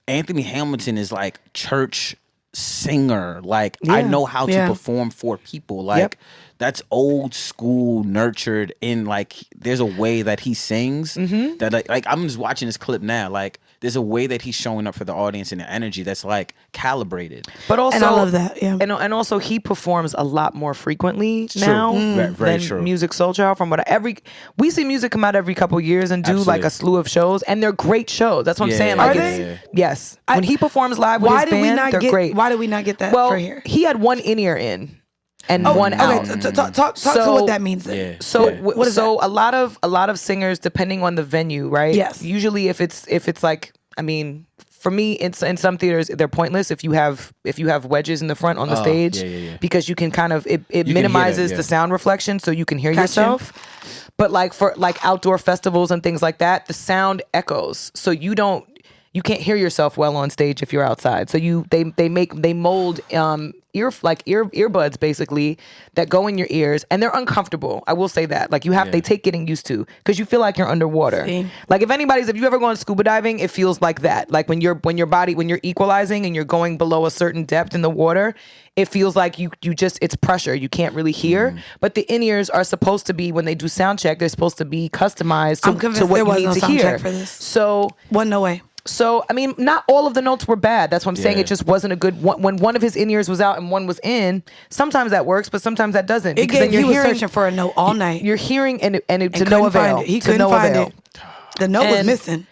Anthony Hamilton is like church singer. Like I know how to perform for people. Like that's old school, nurtured in like there's a way that he sings that like I'm just watching this clip now. Like there's a way that he's showing up for the audience and the energy that's like calibrated. But also, and I love that. Yeah, and also he performs a lot more frequently now than Musiq Soulchild. From what we see Musiq come out every couple years and do like a slew of shows, and they're great shows. That's what I'm saying. Like, are they? Yes. When he performs live with his band, they're great. Why did we not get that for here? He had one in-ear in. And one out. Okay, talk to what that means then. Yeah. So a lot of singers, depending on the venue, right? Yes. Usually if it's like, I mean, for me, it's in some theaters they're pointless if you have wedges in the front on the stage, because you can kind of it minimizes the sound reflection, so you can hear yourself. But like for like outdoor festivals and things like that, the sound echoes, so you can't hear yourself well on stage if you're outside. So they mold earbuds basically that go in your ears, and they're uncomfortable. I will say that. Like they take getting used to, because you feel like you're underwater. See? Like if you ever gone scuba diving, it feels like that. Like when you're equalizing and you're going below a certain depth in the water, it feels like you just, it's pressure. You can't really hear. But the in-ears are supposed to be, when they do sound check, they're supposed to be customized to what you need to hear. For this. So no way. So, I mean, not all of the notes were bad. That's what I'm saying. It just wasn't a good one. When one of his in-ears was out and one was in, sometimes that works, but sometimes that doesn't. He was searching for a note all night. You're hearing and to no avail. He couldn't find it. The note was missing.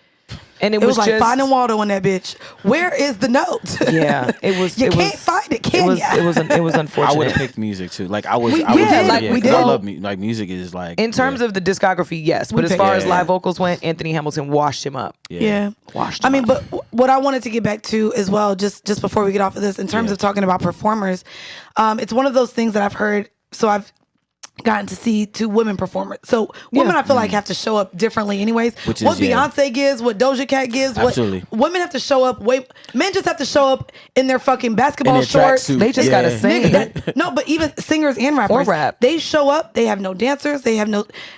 And it was was like finding water on that bitch. Where is the note? Yeah, it was. You can't find it, can you? It was unfortunate. I would have picked Musiq too. Like I did. I love like Musiq is like. In terms of the discography, yes, but as far as live vocals went, Anthony Hamilton washed him up. Yeah. Washed him up. But what I wanted to get back to as well, just before we get off of this, in terms of talking about performers, it's one of those things that I've heard. So I've gotten to see two women performers. So women, I feel like, have to show up differently anyways. What Beyonce gives, what Doja Cat gives. Absolutely. What women have to show up. Men just have to show up in their fucking basketball shorts. They just gotta sing. No, but even singers and rappers. Or rap. They show up. They have no dancers. They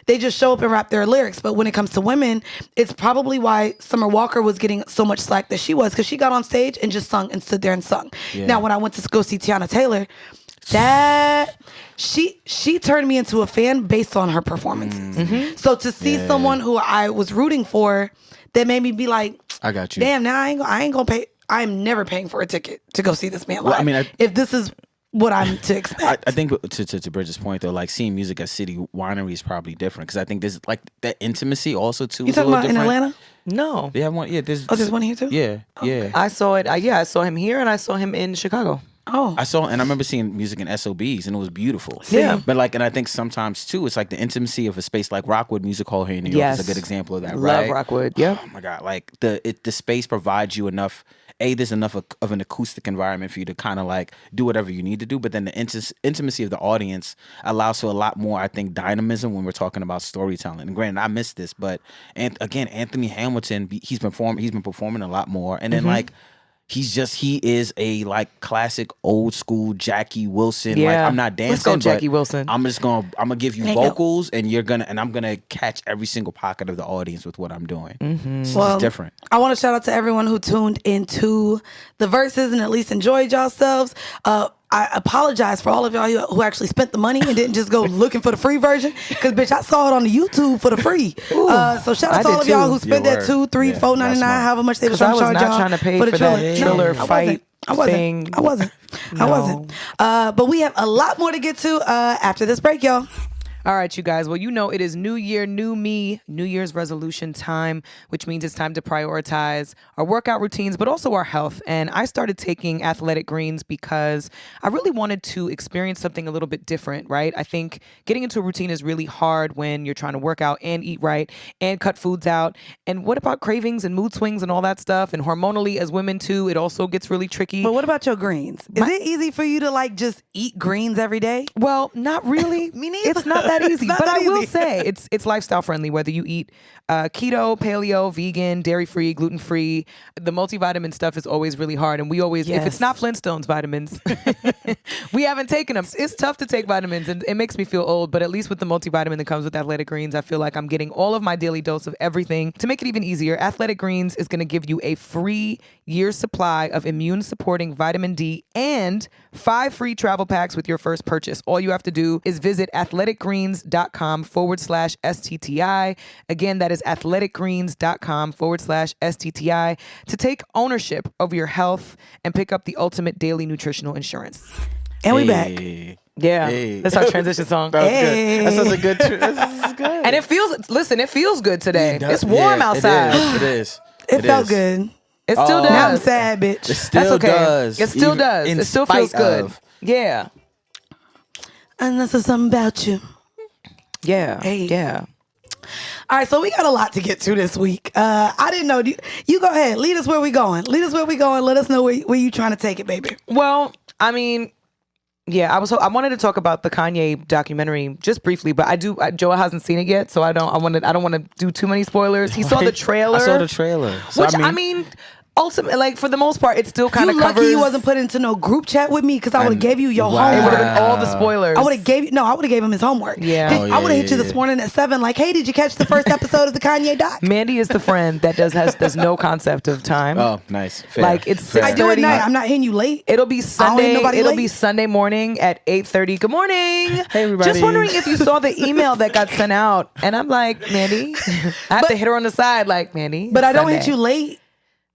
just show up and rap their lyrics. But when it comes to women, it's probably why Summer Walker was getting so much slack that she was, because she got on stage and just sung and stood there and sung. Yeah. Now, when I went to go see Tiana Taylor, that she turned me into a fan based on her performances. So to see someone who I was rooting for, that made me be like, I got you. Damn, now I ain't gonna pay. I am never paying for a ticket to go see this man live. Well, I mean, if this is what I'm to expect. I think to Bridget's point though, like seeing Musiq at City Winery is probably different, because I think there's like that intimacy also too. You talking about different. In Atlanta? No, they have one. Yeah, there's one here too. Yeah, yeah. I saw it. I saw him here, and I saw him in Chicago. Oh, I remember seeing Musiq in SOBs, and it was beautiful. Yeah, but like, and I think sometimes too, it's like the intimacy of a space like Rockwood Music Hall here in New York is a good example of that. Love Rockwood. Yeah. Oh my God, like the space provides you enough. There's enough of an acoustic environment for you to kind of like do whatever you need to do, but then the intimacy of the audience allows for a lot more, I think, dynamism when we're talking about storytelling. And granted, I missed this, but again, Anthony Hamilton, he's been performing a lot more, and then like. He is a like classic old school Jackie Wilson. Yeah. Like I'm not dancing. Let's go Jackie Wilson. I'm gonna give you vocals, and I'm gonna catch every single pocket of the audience with what I'm doing. It's different. I want to shout out to everyone who tuned into the Verses and at least enjoyed yourselves. I apologize for all of y'all who actually spent the money and didn't just go looking for the free version, because bitch, I saw it on the YouTube for the free. So shout out to all of y'all who spent that $2, $3, $4.99, however much they were trying to charge y'all. I was not trying to pay for that Triller fight. I wasn't. But we have a lot more to get to after this break, y'all. All right, you guys. Well, you know it is New Year, New Me, New Year's resolution time, which means it's time to prioritize our workout routines, but also our health. And I started taking Athletic Greens because I really wanted to experience something a little bit different, right? I think getting into a routine is really hard when you're trying to work out and eat right and cut foods out. And what about cravings and mood swings and all that stuff? And hormonally, as women too, it also gets really tricky. But what about your greens? Is it easy for you to like just eat greens every day? Well, not really. Me neither. It's not that easy. Not But that I will easy. say it's lifestyle friendly, whether you eat keto, paleo, vegan, dairy-free, gluten-free. The multivitamin stuff is always really hard. And we always, if it's not Flintstones vitamins, we haven't taken them. It's tough to take vitamins and it makes me feel old, but at least with the multivitamin that comes with Athletic Greens, I feel like I'm getting all of my daily dose of everything. To make it even easier, Athletic Greens is going to give you a free year's supply of immune-supporting vitamin D and 5 free travel packs with your first purchase. All you have to do is visit athleticgreens.com/STTI. Again, that is athleticgreens.com/STTI to take ownership of your health and pick up the ultimate daily nutritional insurance. And we back. Yeah, that's our transition song. That was good. That sounds a good. This is good. And it feels good today. It's warm outside. It is. It felt good. It still does. Now I'm sad, bitch. It still That's okay. does. It still even does. in It still feels spite good. of. Yeah. And this is something about you. Yeah. Hey. Yeah. All right, so we got a lot to get to this week. I didn't know. You go ahead. Lead us where we going. Let us know where you trying to take it, baby. Well, I mean, yeah, I wanted to talk about the Kanye documentary just briefly, but Joel hasn't seen it yet, so I don't want to do too many spoilers. He saw the trailer. I saw the trailer. So, Which I mean ultimately, like for the most part, it still kind of You covers. lucky you wasn't put into no group chat with me because I would have gave you your It would have homework. been all the spoilers. I would have gave him his homework. Yeah. I would have hit you this morning at 7. Like, hey, did you catch the first episode of the Kanye doc? Mandii is the friend that does no concept of time. Oh, nice. Fair. Like it's Fair. I do at 6:30. night. I'm not hitting you late. It'll be Sunday. nobody It'll late. be Sunday morning at 8:30. Good morning. Hey, everybody. Just wondering if you saw the email that got sent out, and I'm like, Mandii, I have to hit her on the side, like Mandii. But I don't Sunday. hit you late.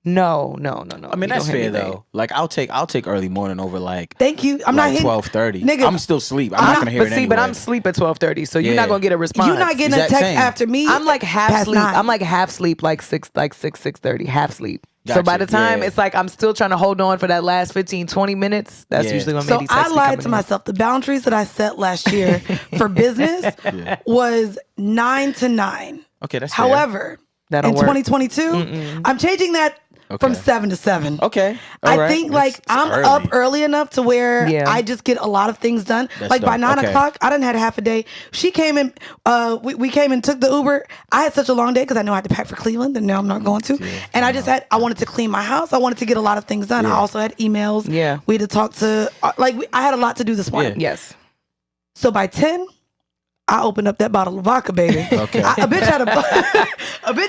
No. I mean, You that's don't hit fair me late. though. Like I'll take early morning over like. Thank you. I'm not like hitting 12:30. Nigga, I'm still asleep. I'm not gonna hear But it see, anyway. but I'm asleep at 12:30, so you're Yeah. not gonna get a response. You're not getting a Exact text same. after me. I'm like half past sleep. 9. I'm like half sleep, like 6:30, half sleep. So Gotcha. by the time Yeah. it's like I'm still trying to hold on for that last 15, 20 minutes. That's Yeah. usually when So Mandii I texts me lied coming to in. myself. The boundaries that I set last year for business was 9 to 9. Okay, that's fair. However, That don't in work. 2022, I'm changing that from 7 to 7. Okay. I All right. think like It's I'm early. up early enough to where Yeah. I just get a lot of things done. That's like by dope. 9 Okay. o'clock, I done had half a day. She came in, we came and took the Uber. I had such a long day because I know I had to pack for Cleveland and now I'm not going to. And I wanted to clean my house. I wanted to get a lot of things done. I also had emails. Yeah. We had to talk to, I had a lot to do this morning. Yes. So by 10, I opened up that bottle of vodka, baby. Okay. A bitch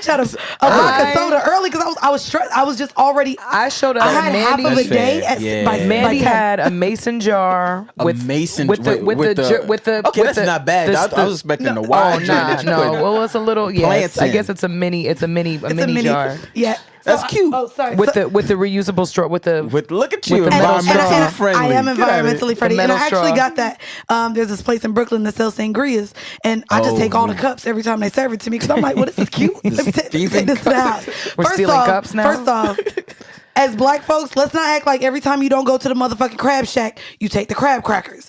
had a vodka soda early because I was stressed. I was just already. I showed up. I had half of a Mandii, day fair. at, Yeah. by Mandii 10. had a mason jar with mason with the okay, that's not bad. I was expecting a wide Oh jar nah, that you no. put Well, it's a little. Yeah, plants I in. guess it's a mini It's a mini jar Yeah. That's So cute. Oh, sorry. with So- the reusable straw with the. Look at you, With the metal environmentally straw. friendly. I am Get out of environmentally it. friendly, and I metal actually straw. got that. There's this place in Brooklyn that sells sangrias, and I just Oh, take all the yeah. cups every time they serve it to me because I'm like, well, this is cute. Let me take Steven this to the house. We're stealing cups now? First off, as black folks, let's not act like every time you don't go to the motherfucking crab shack, you take the crab crackers.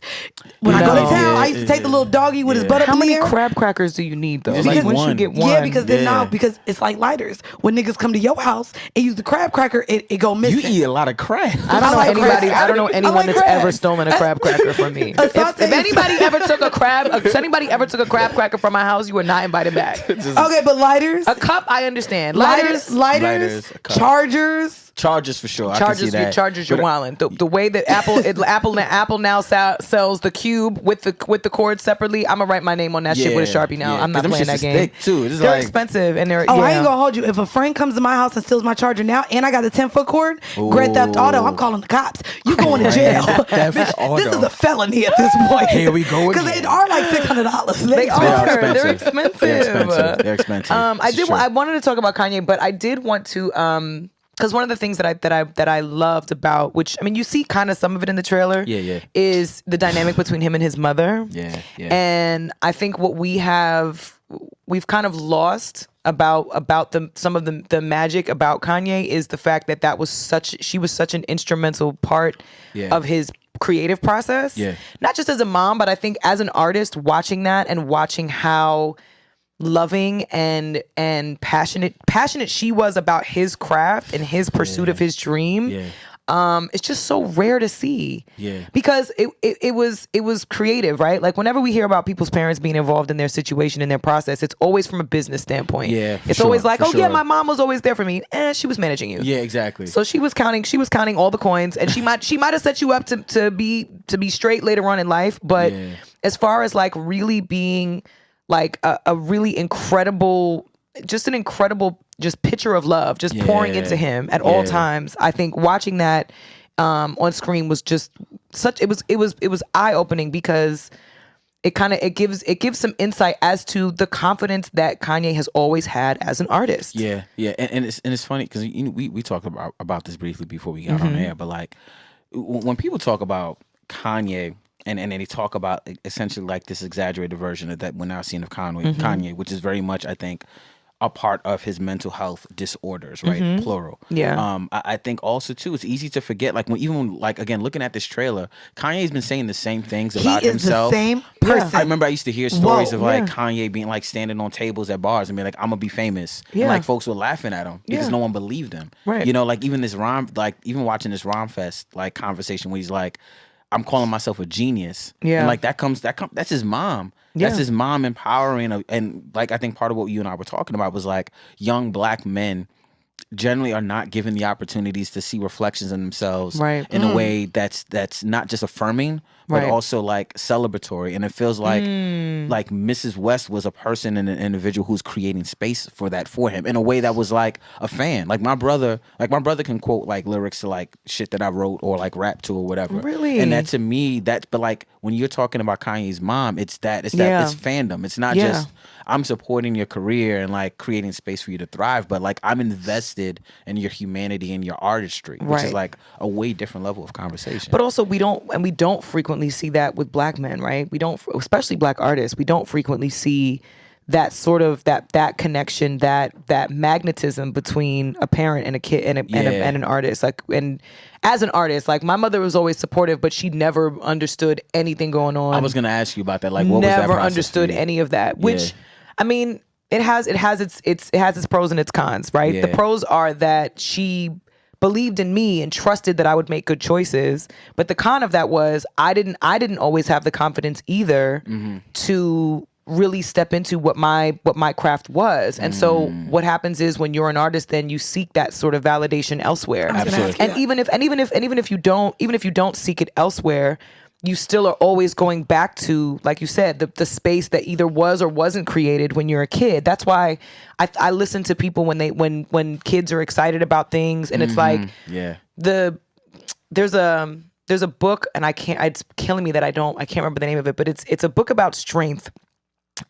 When I go to No. town, I Yeah, used to take the yeah. little doggy with his Yeah. butt up How in the many air. crab crackers do you need though? You just Like need once you one. get one, Yeah, because then Yeah. because it's like lighters. When niggas come to your house and use the crab cracker, it go You missing. eat a lot of crab. I don't know like anybody. crabs. I don't know I anyone like that's crabs. ever stolen a crab cracker from me. If Asante- anybody ever took a crab, if anybody ever took a crab cracker from my house, you were not invited back. Okay, but lighters, A cup, I understand. lighters, Lighters, a cup. chargers. Charges for sure. I can see that. Chargers, you're But- wildin'. The way that Apple now sells the cube with the cord separately, I'm gonna write my name on that shit with a Sharpie now. yeah, I'm not 'cause them playing shits that is game. thick, too. It's They're like- expensive and they're Oh, yeah. I ain't gonna hold you. If a friend comes to my house and steals my charger now, and I got a 10-foot cord, Grand Theft Auto, I'm calling the cops. You going to jail? Theft Bitch, Auto. this is a felony at this point. Here we go Because again. they are like $600. They are. expensive. They're expensive. They're expensive. They're expensive. I This is did. true. I wanted to talk about Kanye, but I did want to because one of the things that I loved about, which I mean, you see kind of some of it in the trailer, is the dynamic between him and his mother. And I think what we've kind of lost about some of the magic about Kanye is the fact that she was such an instrumental part of his creative process. Not just as a mom, but I think as an artist, watching that and watching how loving and passionate she was about his craft and his pursuit of his dream. It's just so rare to see. Because it was creative, right? Like whenever we hear about people's parents being involved in their situation and their process, it's always from a business standpoint. It's always like, yeah, my mom was always there for me. She was managing you. Exactly. So she was counting all the coins, and she might have set you up to be straight later on in life. But as far as like really being like a really incredible, just an incredible just picture of love, just pouring into him at all times. I think watching that on screen was just it was eye-opening, because it gives some insight as to the confidence that Kanye has always had as an artist. And it's funny because we talked about this briefly before we got on air, but like when people talk about Kanye, and then they talk about essentially like this exaggerated version of that we're now seeing of Kanye, which is very much, I think, a part of his mental health disorders, right? Plural. I think also too, it's easy to forget, like even again looking at this trailer, Kanye's been saying the same things about himself. The same person. I remember I used to hear stories of like Kanye being like standing on tables at bars and being like, "I'm gonna be famous," and like folks were laughing at him because no one believed him. Right. You know, like even this rhyme, like even watching this Rhyme Fest like conversation where he's like, I'm calling myself a genius. And like that's his mom. That's his mom empowering. And like, I think part of what you and I were talking about was like young black men generally are not given the opportunities to see reflections in themselves in a way that's not just affirming, but also like celebratory. And it feels like Mrs. West was a person and an individual who's creating space for that for him in a way that was like a fan. Like my brother can quote like lyrics to like shit that I wrote or like rap to or whatever. Really? And that to me, but like when you're talking about Kanye's mom, it's fandom. It's not just I'm supporting your career and like creating space for you to thrive, but like I'm invested in your humanity and your artistry, which is like a way different level of conversation. But also we don't frequently see that with black men, right? We don't, especially black artists, we don't frequently see that sort of that connection, that magnetism between a parent and a kid and an artist. Like, and as an artist, like my mother was always supportive, but she never understood anything going on. I was gonna ask you about that. Like, what was that process? Never understood any of that. Which, I mean, it has its pros and its cons, right? The pros are that she believed in me and trusted that I would make good choices. But the con of that was I didn't always have the confidence either to really step into what my craft was. And so what happens is when you're an artist, then you seek that sort of validation elsewhere. Absolutely. And even if you don't seek it elsewhere, you still are always going back to, like you said, the space that either was or wasn't created when you're a kid. That's why I listen to people when kids are excited about things, and it's like there's a book, and it's killing me that I can't remember the name of it, but it's a book about strength.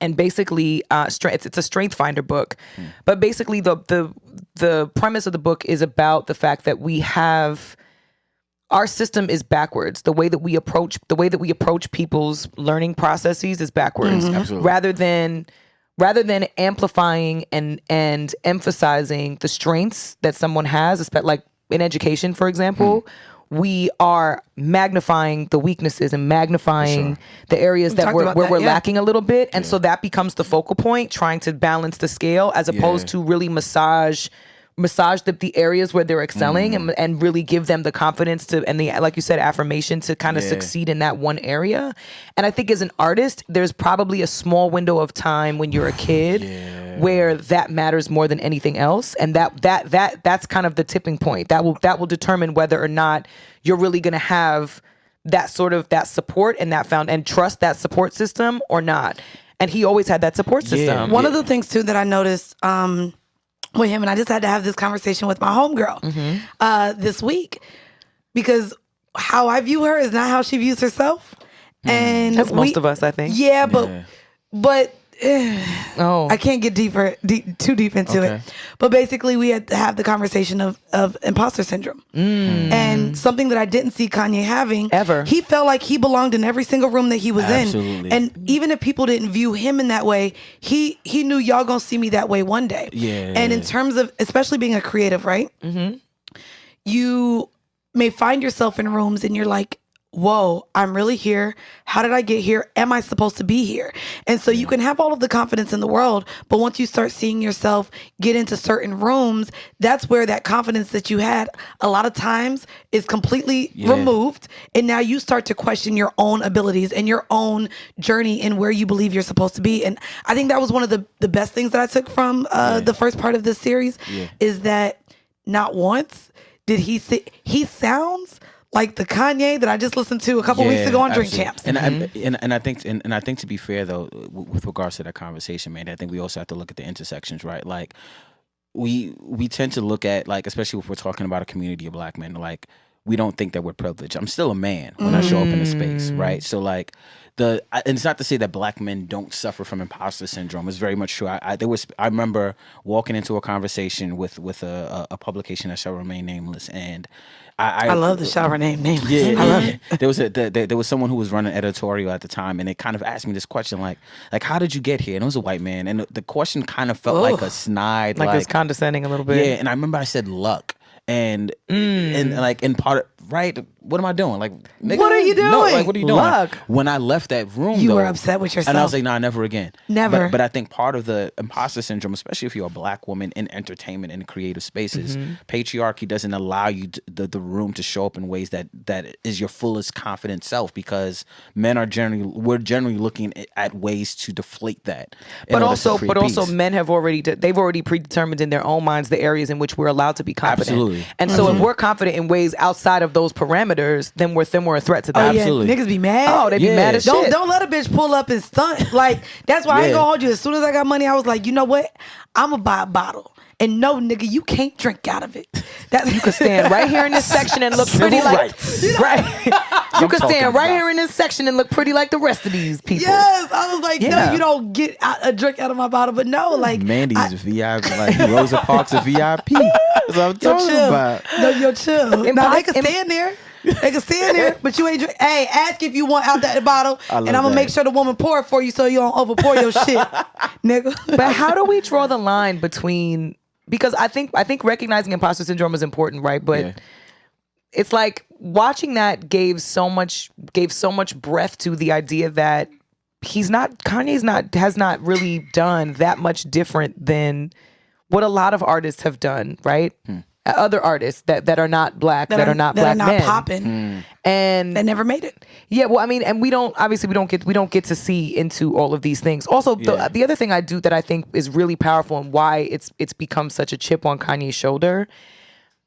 And basically, it's a strength finder book. But basically, the premise of the book is about the fact that our system is backwards. The way that we approach people's learning processes is backwards. Absolutely. Rather than amplifying and emphasizing the strengths that someone has, like in education, for example. We are magnifying the weaknesses and magnifying the areas where we're lacking a little bit. And so that becomes the focal point, trying to balance the scale as opposed to really massage the areas where they're excelling and really give them the confidence and the, like you said, affirmation to kind of succeed in that one area. And I think as an artist, there's probably a small window of time when you're a kid where that matters more than anything else. And that's kind of the tipping point. That will determine whether or not you're really going to have that support and trust that support system or not. And he always had that support system. One of the things too that I noticed with him, and I just had to have this conversation with my homegirl this week, because how I view her is not how she views herself. And that's most of us, I think. But I can't get too deep into it. But basically, we had to have the conversation of imposter syndrome. And something that I didn't see Kanye having. Ever. He felt like he belonged in every single room that he was in. And even if people didn't view him in that way, he knew y'all gonna see me that way one day. And in terms of, especially being a creative, right? You may find yourself in rooms and you're like, whoa, I'm really here. How did I get here? Am I supposed to be here? And so you can have all of the confidence in the world, but once you start seeing yourself get into certain rooms, that's where that confidence that you had a lot of times is completely removed. And now you start to question your own abilities and your own journey and where you believe you're supposed to be. And I think that was one of the best things that I took from the first part of this series is that not once did he sounds like the Kanye that I just listened to a couple weeks ago on Drink Champs. And I think to be fair though, with regards to that conversation, man, I think we also have to look at the intersections, right? Like we tend to look at, like, especially if we're talking about a community of black men, like we don't think that we're privileged. I'm still a man when I show up in a space, right? So like and it's not to say that black men don't suffer from imposter syndrome. It's very much true. I remember walking into a conversation with a publication that shall remain nameless, and I love the shall remain nameless. Yeah, I love it. There was someone who was running editorial at the time, and they kind of asked me this question, like how did you get here? And it was a white man, and the question kind of felt like a snide, like it was condescending a little bit. Yeah, and I remember I said luck. And like in part, right? What am I doing? Like, nigga, what are you doing? No, like, what are you doing? Luck. When I left that room, you were upset with yourself, and I was like, nah, never again, never. But I think part of the imposter syndrome, especially if you're a black woman in entertainment and creative spaces, patriarchy doesn't allow you the room to show up in ways that is your fullest confident self, because we're generally looking at ways to deflate that. But also men have they've already predetermined in their own minds the areas in which we're allowed to be confident. Absolutely. And so if we're confident in ways outside of those parameters, then we're a threat to them. Absolutely. Niggas be mad. Oh, they be mad as shit. Don't let a bitch pull up and stunt. Like, that's why I ain't gonna hold you. As soon as I got money, I was like, you know what? I'm gonna buy a bottle. And no, nigga, you can't drink out of it. You could stand right here in this section and look pretty like right. You could stand right here in this section and look pretty like the rest of these people. Yes, I was like, no, you don't get a drink out of my bottle, but no, like Mandi's VIP, like Rosa Parks a VIP. That's what I'm talking about. No, yo, chill. Now they can stand there. They can stand there, but you ain't drink. Hey, ask if you want out that bottle, and I'm gonna make sure the woman pour it for you so you don't overpour your shit, nigga. But how do we draw the line between? Because I think recognizing imposter syndrome is important, right? But it's like watching that gave so much breath to the idea that Kanye has not really done that much different than what a lot of artists have done, right? Other artists that are not black, that are not black men, popping, and they never made it. Yeah, well, I mean, and we don't get to see into all of these things. Also, the other thing that I think is really powerful and why it's become such a chip on Kanye's shoulder,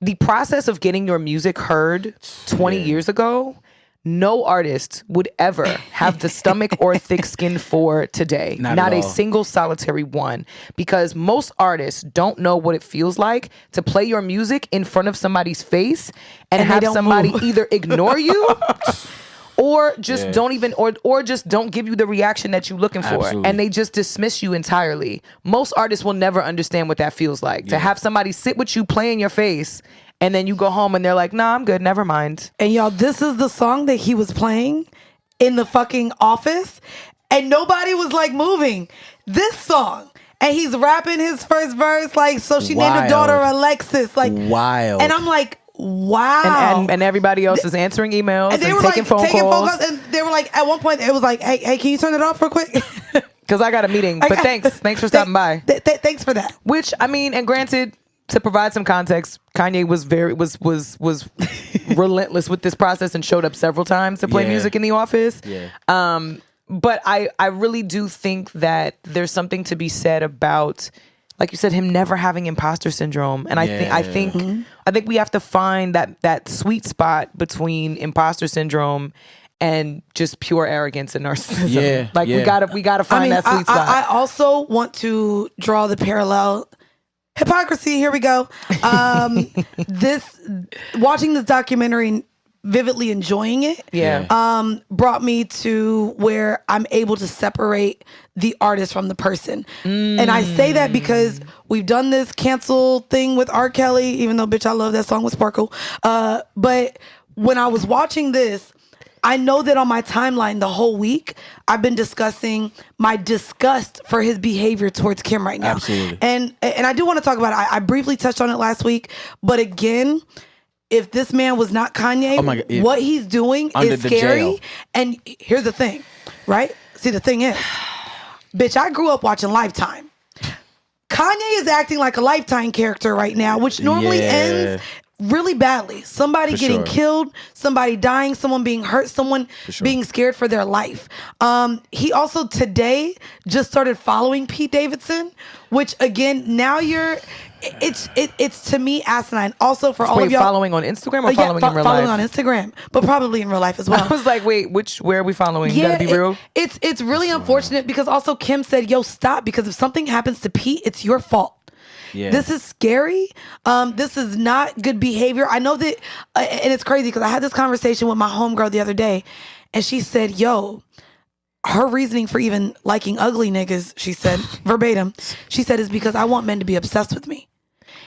the process of getting your music heard 20 years ago. No artist would ever have the stomach or thick skin for today. Not a single solitary one. Because most artists don't know what it feels like to play your music in front of somebody's face and have somebody either ignore you or just don't give you the reaction that you're looking for. Absolutely. And they just dismiss you entirely. Most artists will never understand what that feels like. To have somebody sit with you, play in your face, and then you go home and they're like, nah, I'm good, never mind. And y'all, this is the song that he was playing in the fucking office, and nobody was like moving. This song. And he's rapping his first verse, like, so she named her daughter Alexis. Like, wild. And I'm like, wow. And everybody else is answering emails and they were taking phone calls. And they were like, at one point, it was like, hey, can you turn it off real quick? Because I got a meeting. But thanks for stopping by. Thanks for that. Which, I mean, and granted, to provide some context, Kanye was was relentless with this process and showed up several times to play music in the office. But I really do think that there's something to be said about, like you said, him never having imposter syndrome. And I think we have to find that sweet spot between imposter syndrome and just pure arrogance and narcissism. We gotta find that sweet spot. I also want to draw the parallel. Hypocrisy, here we go. Watching this documentary vividly enjoying it. Yeah. Brought me to where I'm able to separate the artist from the person. And I say that because we've done this cancel thing with R. Kelly, even though, bitch, I love that song with Sparkle. But when I was watching this, I know that on my timeline the whole week, I've been discussing my disgust for his behavior towards Kim right now. Absolutely. And I do want to talk about it. I briefly touched on it last week. But again, if this man was not Kanye, Oh my God, yeah. what he's doing Under is the scary. jail. And here's the thing, right? See, the thing is, bitch, I grew up watching Lifetime. Kanye is acting like a Lifetime character right now, which normally ends really badly. Somebody For getting sure. killed, somebody dying, someone being hurt, someone sure. being scared for their life. He also today just started following Pete Davidson, which again, now it's to me asinine. Also for all of y'all following on Instagram or following in real following life? on Instagram, but probably in real life as well. I was like, wait, where are we following? You gotta be real. It's really unfortunate because also Kim said, yo, stop, because if something happens to Pete, it's your fault. Yeah. This is scary. This is not good behavior. I know that, and it's crazy because I had this conversation with my homegirl the other day, and she said, yo, her reasoning for even liking ugly niggas, she said, verbatim, she said, is because I want men to be obsessed with me.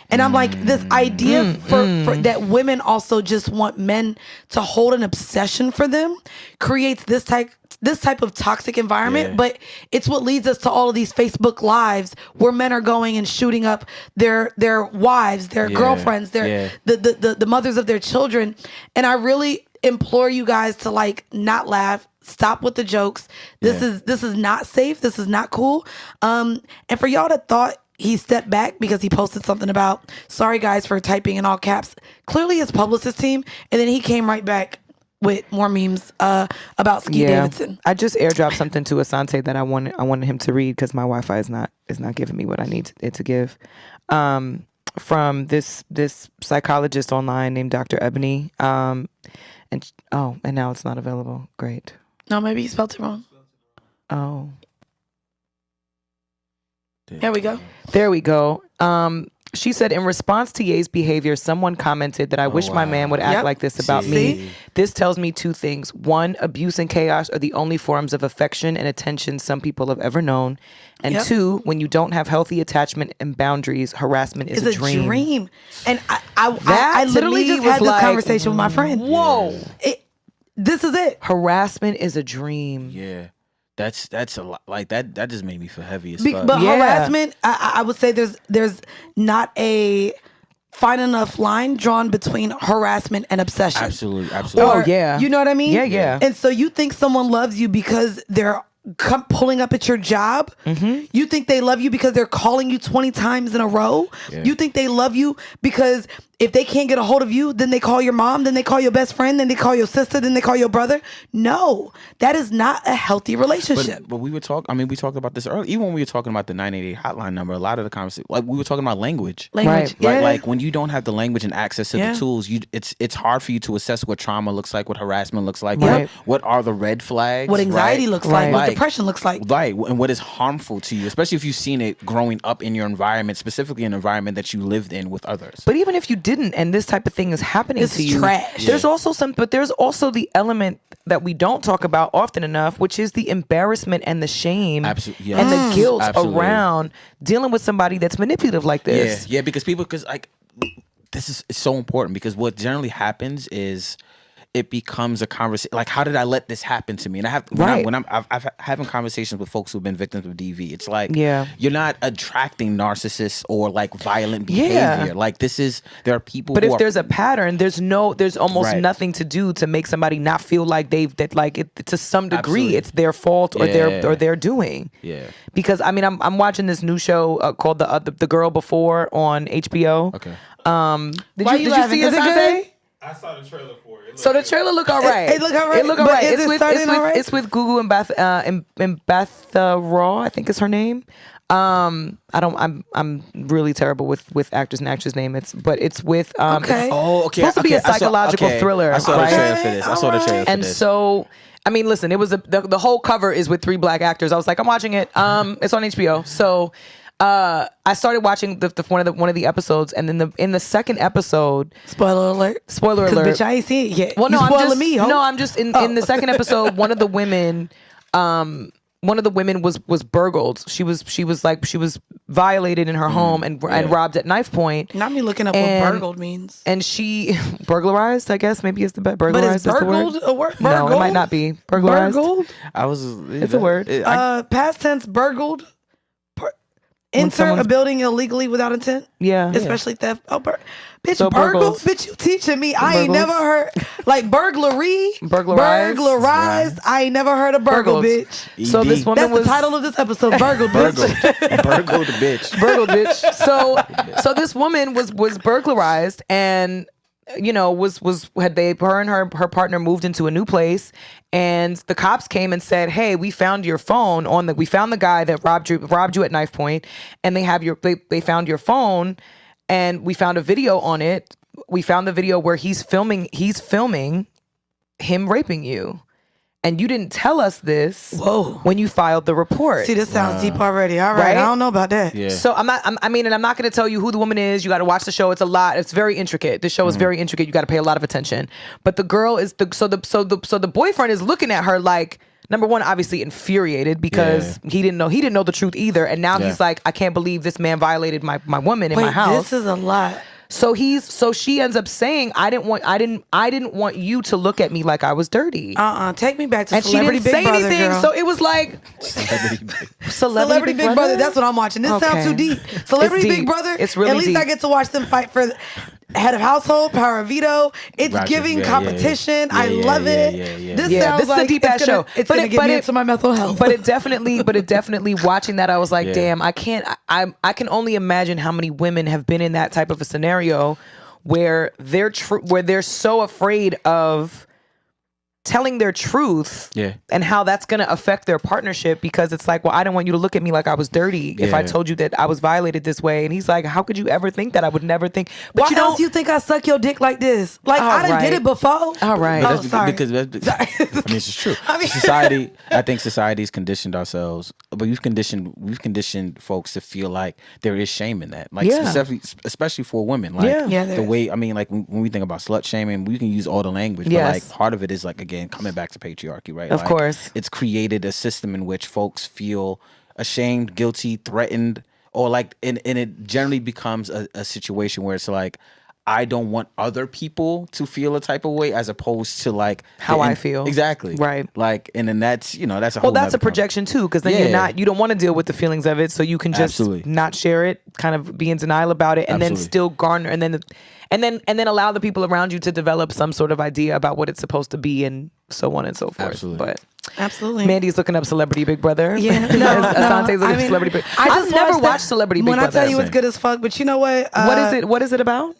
And I'm like, this idea for that women also just want men to hold an obsession for them creates this type of toxic environment. Yeah. But it's what leads us to all of these Facebook lives where men are going and shooting up their wives, their girlfriends, the mothers of their children. And I really implore you guys to like not laugh. Stop with the jokes. This is not safe. This is not cool. And for y'all that thought he stepped back because he posted something about, sorry guys for typing in all caps, clearly his publicist team, and then he came right back with more memes about Ski Davidson. I just airdropped something to Asante that I wanted him to read because my Wi-Fi is not giving me what I need it to give. From this psychologist online named Dr. Ebony. And now it's not available. Great. No, maybe he spelled it wrong. Oh. There we go. There we go. She said, in response to Ye's behavior, someone commented that I wish my man would act like this about me. This tells me two things. One, abuse and chaos are the only forms of affection and attention some people have ever known. And two, when you don't have healthy attachment and boundaries, harassment is a dream. And I literally just had this conversation with my friend. Whoa. This is it. Harassment is a dream. Yeah. That's a lot. Like that just made me feel heavy as fuck. But harassment, I would say there's not a fine enough line drawn between harassment and obsession. Absolutely. Or, you know what I mean? Yeah. And so you think someone loves you because they're pulling up at your job? Mm-hmm. You think they love you because they're calling you 20 times in a row? Yeah. You think they love you because if they can't get a hold of you, then they call your mom, then they call your best friend, then they call your sister, then they call your brother? No, that is not a healthy relationship. But we talked about this earlier. Even when we were talking about the 988 hotline number, a lot of the conversation, like we were talking about language. Right. Yeah. Like when you don't have the language and access to the tools, it's hard for you to assess what trauma looks like, what harassment looks like, what are the red flags, what anxiety looks like, what Like, depression looks like. Right, and what is harmful to you, especially if you've seen it growing up in your environment, specifically an environment that you lived in with others. But even if you didn't, and this type of thing is happening This to is you, trash. there's also the element that we don't talk about often enough, which is the embarrassment and the shame and the guilt around dealing with somebody that's manipulative like this. Yeah, because like this is so important, because what generally happens is it becomes a conversation. Like, how did I let this happen to me? And I have when I'm having conversations with folks who've been victims of DV. It's like, you're not attracting narcissists or like violent behavior. Like there are people. But if there's a pattern, there's almost nothing to do to make somebody not feel like to some degree it's their fault or their doing. Yeah. Because I mean, I'm watching this new show called the Girl Before on HBO. Okay. Did you see it, Asante? I saw the trailer for it. So the trailer look all right. It look all right. It look all right. But It's with Gugu and Beth Raw, I think is her name. I'm really terrible with actors and actors' name. It's with it's supposed to be a psychological thriller. I saw the trailer for this. And so, I mean, listen, it was the whole cover is with 3 black actors. I was like, I'm watching it. It's on HBO. So I started watching one of the episodes, and then in the second episode, spoiler alert, bitch, I ain't seen it yet. Well, no, I'm just in the second episode, one of the women was burgled. She was violated in her home and robbed at knife point. Not me looking up what burgled means. And she burglarized, I guess maybe it's the best. Burglarized but is burgled the word? a word? No, it might not be burglarized. Burgled? It's a word. Past tense, burgled. Enter a building illegally without intent. Yeah, especially theft. Oh, bitch, so burgled. Bitch, you teaching me? I ain't never heard like burglary, burglarized. I ain't never heard of burgled, bitch. ED. So this woman That's the title of this episode. Burgled, bitch. Burgled, bitch. Burgled, bitch. So this woman was burglarized, and you know her and her partner moved into a new place, and the cops came and said, hey, we found your phone we found the guy that robbed you at knife point, and they found your phone, and we found a video on it. We found the video where he's filming him raping you. And you didn't tell us this when you filed the report. See, this sounds deep already. All right, I don't know about that. Yeah. So I'm not going to tell you who the woman is. You got to watch the show. It's a lot. It's very intricate. The show is very intricate. You got to pay a lot of attention. But the girl is the boyfriend is looking at her like, number one, obviously infuriated because he didn't know the truth either. And now he's like, I can't believe this man violated my woman in my house. This is a lot. So she ends up saying, I didn't want you to look at me like I was dirty. Take me back to and Celebrity Big Brother. And she didn't say anything, girl. So it was like Celebrity Big Brother. That's what I'm watching. This sounds too deep. Celebrity Big Brother. It's really at least deep. I get to watch them fight for head of household, power of veto. It's giving competition. I love it. This sounds this like is a deep ass show. It's gonna get me into my mental health. But it definitely watching that, I was like, damn, I can only imagine how many women have been in that type of a scenario where they're so afraid of telling their truth and how that's going to affect their partnership, because it's like, well, I don't want you to look at me like I was dirty if I told you that I was violated this way. And he's like, how could you ever think that? I would never think. But why else you think I suck your dick like this? Like, I done did it before. All right. Oh, sorry. Because I mean, it's true. I think society's conditioned ourselves, but we've conditioned folks to feel like there is shame in that. Like, especially for women. Like, the way, I mean, like when we think about slut shaming, we can use all the language, but like part of it is like, again, coming back to patriarchy, right? Of course. It's created a system in which folks feel ashamed, guilty, threatened, or like, and it generally becomes a situation where it's like, I don't want other people to feel a type of way, as opposed to like how I feel. Exactly. Right. Like, and then that's a whole that's a projection too, because then you don't want to deal with the feelings of it, so you can just not share it, kind of be in denial about it, and then still garner, and then allow the people around you to develop some sort of idea about what it's supposed to be, and so on and so forth. Absolutely. But absolutely, Mandi's looking up Celebrity Big Brother. Yeah, Asante's looking up Celebrity Big. I've never watched Celebrity Big Brother. When I tell you it's good as fuck, but you know what? What is it about?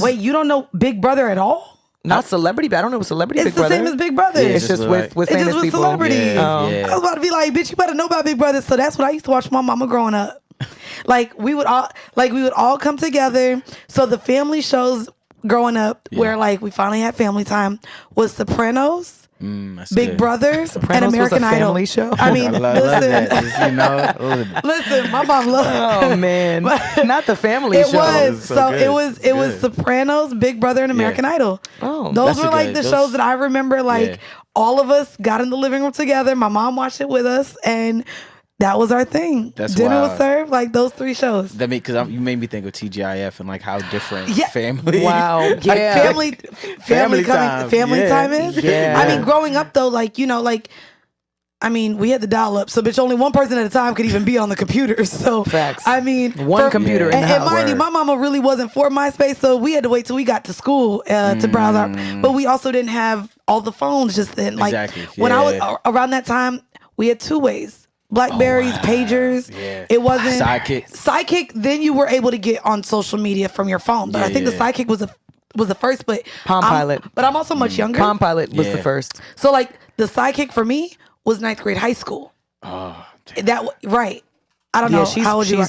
Wait, you don't know Big Brother at all? Not Celebrity, I don't know what Celebrity Big Brother. It's the same as Big Brother. It's just with famous people. Celebrity. I was about to be like, bitch, you better know about Big Brother. So that's what I used to watch with my mama growing up. Like we would all come together. So the family shows growing up where like we finally had family time was Sopranos. Big Brother and American Idol. Family show. I mean, listen, listen, my mom loved. Oh man, not the family show. It was Sopranos, Big Brother, and American Idol. Oh, those were like the shows that I remember. Like all of us got in the living room together. My mom watched it with us, and that was our thing. Dinner was served, like those three shows. That because you made me think of TGIF and like how different family. Wow, like family time is. Yeah. I mean, growing up though, like I mean, we had the dial up, so bitch, only one person at a time could even be on the computer. So facts. I mean, one computer in the house. And mind you, my mama really wasn't for MySpace, so we had to wait till we got to school to browse our. But we also didn't have all the phones just then. Like when I was around that time, we had two ways. Blackberries, pagers. Yeah. It wasn't Sidekick. Then you were able to get on social media from your phone. But I think the Sidekick was the first. But Palm Pilot. But I'm also much younger. Palm Pilot was the first. So like the Sidekick for me was 9th grade high school. Oh, that right. I don't know how old you are.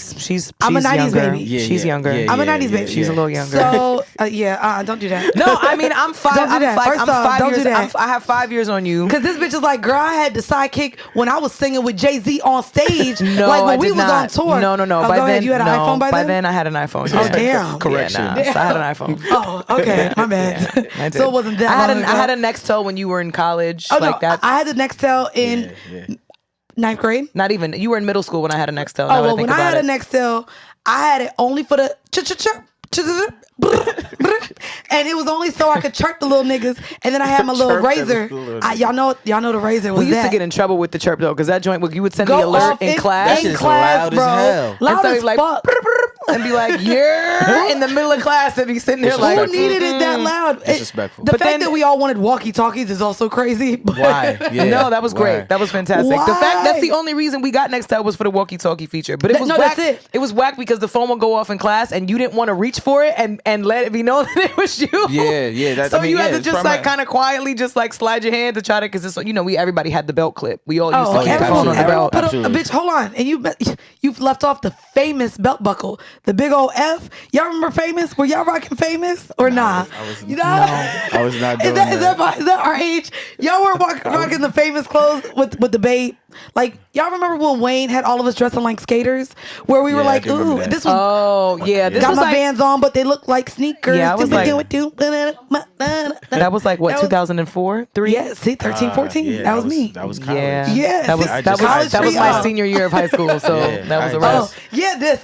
I'm a 90s younger. baby. Yeah, she's younger. I'm a 90s baby. She's a little younger. So don't do that. No, I mean I'm 5. Don't do that. I'm First I'm off, 5 don't years. do that. I have 5 years on you. Because this bitch is like, girl, I had the sidekick when I was singing with Jay-Z on stage. No, like when I we did was not. on tour. No. Oh, By go then, ahead. You had an iPhone by then? By then, I had an iPhone. Oh, damn. Correction. Yeah, so I had an iPhone. Oh, okay. My bad. I did. So it wasn't that I long ago. had a Nextel when you were in college. Oh, like no. that. I had the Nextel in 9th grade. Not even. You were in middle school when I had a Nextel. Oh, well, when I had a Nextel, I had it only for the and it was only so I could chirp the little niggas. And then I had my little razor. Y'all know the razor was We used that. to get in trouble with the chirp though, because that joint, you would send Go the alert off in class. That shit's loud as hell. Loud And so as he's like, fuck. and be like, you're in the middle of class and be sitting there like, Who needed it that loud? Disrespectful. The But fact then- that we all wanted walkie-talkies is also crazy. But Why? Yeah. No, that was great. Why? That was fantastic. The Why? fact that's the only reason we got Nextel was for the walkie-talkie feature. But it was No, whack. that's it. It was whack because the phone would go off in class and you didn't want to reach for it and let it be known that it was you. Yeah. So you had to just like kind of quietly just like slide your hand to try to, because everybody had the belt clip. We all used to keep the phone on the everyone belt. put a bitch. Hold on, and you've left off the famous belt buckle, the big old F. Y'all remember Famous? Were y'all rocking Famous or nah? I was not doing Is that our age? Y'all were rocking the Famous clothes with the babe. Like, y'all remember when Wayne had all of us dressing like skaters, where we were Yeah, I like, do remember ooh, that. this was. Oh yeah, this Got was my like, Vans on, but they look like sneakers. Yeah, I was like- that was like what, That was- 2004, 3? Yeah, see, 13, 14. that was me. That was college. Yeah, Yeah, that was see, that was my trio. senior year of high school, so Yeah, that was a I- rush.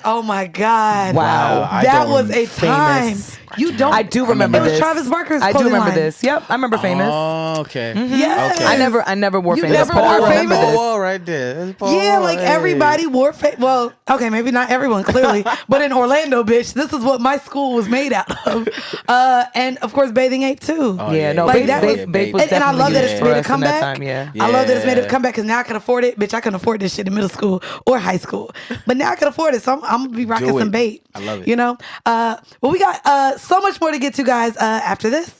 Oh my God. Wow. I That don't- was a time. Famous. You don't. I do remember It was this. Travis Barker's I do clothing remember line. this. Yep, I remember Famous. Oh, okay. Yeah. Okay. I never wore You Famous. never but I wore remember Famous? this. Wall right there. That's Paul Yeah, Wall. like Hey. everybody wore well, okay, maybe not everyone, clearly. But in Orlando, bitch, this is what my school was made out of. And of course, Bathing Ape too. Oh, Yeah, no, Like, that Babe was and I love that definitely it's for made a us in that comeback. time, yeah. I love that it's made a Yeah. comeback because now I can afford it. Bitch, I couldn't afford this shit in middle school or high school. But now I can afford it, so I'm gonna be rocking Do some it. Babe. I love it. You know? Well, we got so much more to get to, guys, after this.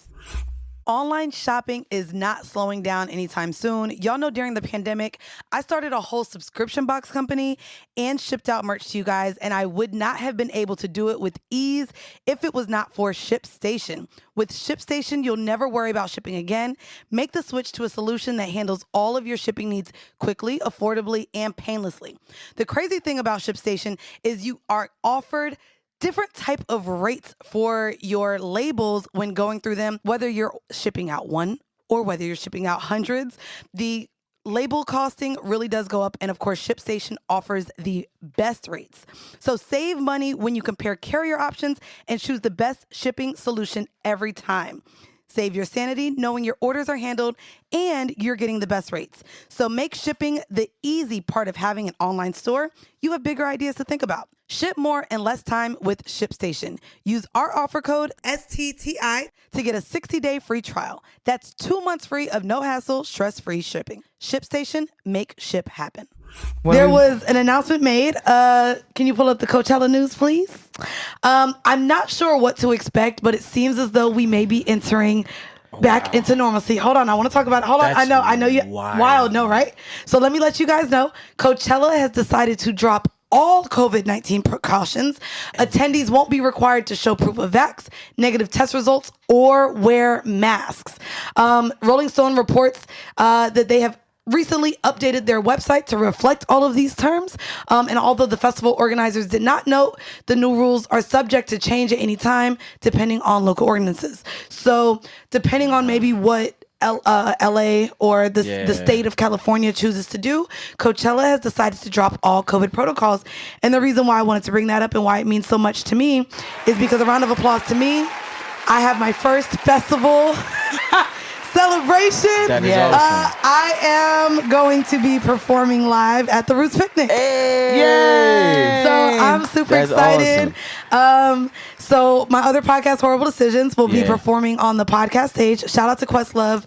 Online shopping is not slowing down anytime soon. Y'all know during the pandemic, I started a whole subscription box company and shipped out merch to you guys, and I would not have been able to do it with ease if it was not for ShipStation. With ShipStation, you'll never worry about shipping again. Make the switch to a solution that handles all of your shipping needs quickly, affordably, and painlessly. The crazy thing about ShipStation is you are offered different type of rates for your labels when going through them, whether you're shipping out one or whether you're shipping out hundreds. The label costing really does go up, and of course, ShipStation offers the best rates. So save money when you compare carrier options and choose the best shipping solution every time. Save your sanity knowing your orders are handled and you're getting the best rates. So make shipping the easy part of having an online store. You have bigger ideas to think about. Ship more in less time with ShipStation. Use our offer code STTI to get a 60-day free trial. That's 2 months free of no hassle, stress-free shipping. ShipStation, make ship happen. There was an announcement made. Can you pull up the Coachella news, please? I'm not sure what to expect, but it seems as though we may be entering back into normalcy. Hold on, I want to talk about it. Hold on, That's I know you wild, no, right? So let me let you guys know. Coachella has decided to drop all COVID-19 precautions. Attendees won't be required to show proof of vax, negative test results, or wear masks. Rolling Stone reports that they have recently updated their website to reflect all of these terms. And although the festival organizers did not note, the new rules are subject to change at any time, depending on local ordinances. So depending on maybe what LA or the state of California chooses to do, Coachella has decided to drop all COVID protocols. And the reason why I wanted to bring that up and why it means so much to me is because, a round of applause to me, I have my first festival celebration. That is awesome. I am going to be performing live at the Roots Picnic. Yay! So I'm super That's excited. So my other podcast, Horrible Decisions, will be performing on the podcast stage. Shout out to Questlove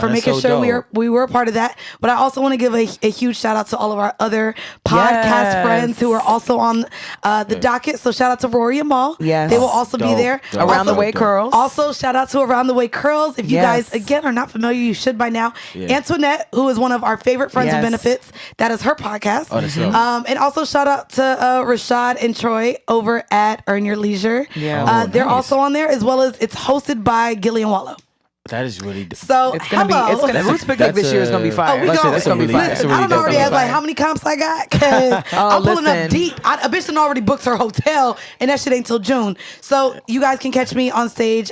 for making sure we were a part of that. But I also want to give a huge shout out to all of our other podcast friends who are also on the docket. So shout out to Rory and Mal. Yes. They will also be there. Around the Way Curls. Also, shout out to Around the Way Curls. If you guys, again, are not familiar, you should by now. Antoinette, who is one of our favorite friends of Benefits. That is her podcast. And also shout out to Rashad and Troy over at Earn Your Leisure. They're also on there, as well as it's hosted by Gillian Wallow. That is really so. It's gonna be. Roots Picnic this year is gonna be fire. It's gonna be fire. I don't already have like how many comps I got because I'm pulling up deep. A bitch done already booked her hotel, and that shit ain't till June. So you guys can catch me on stage.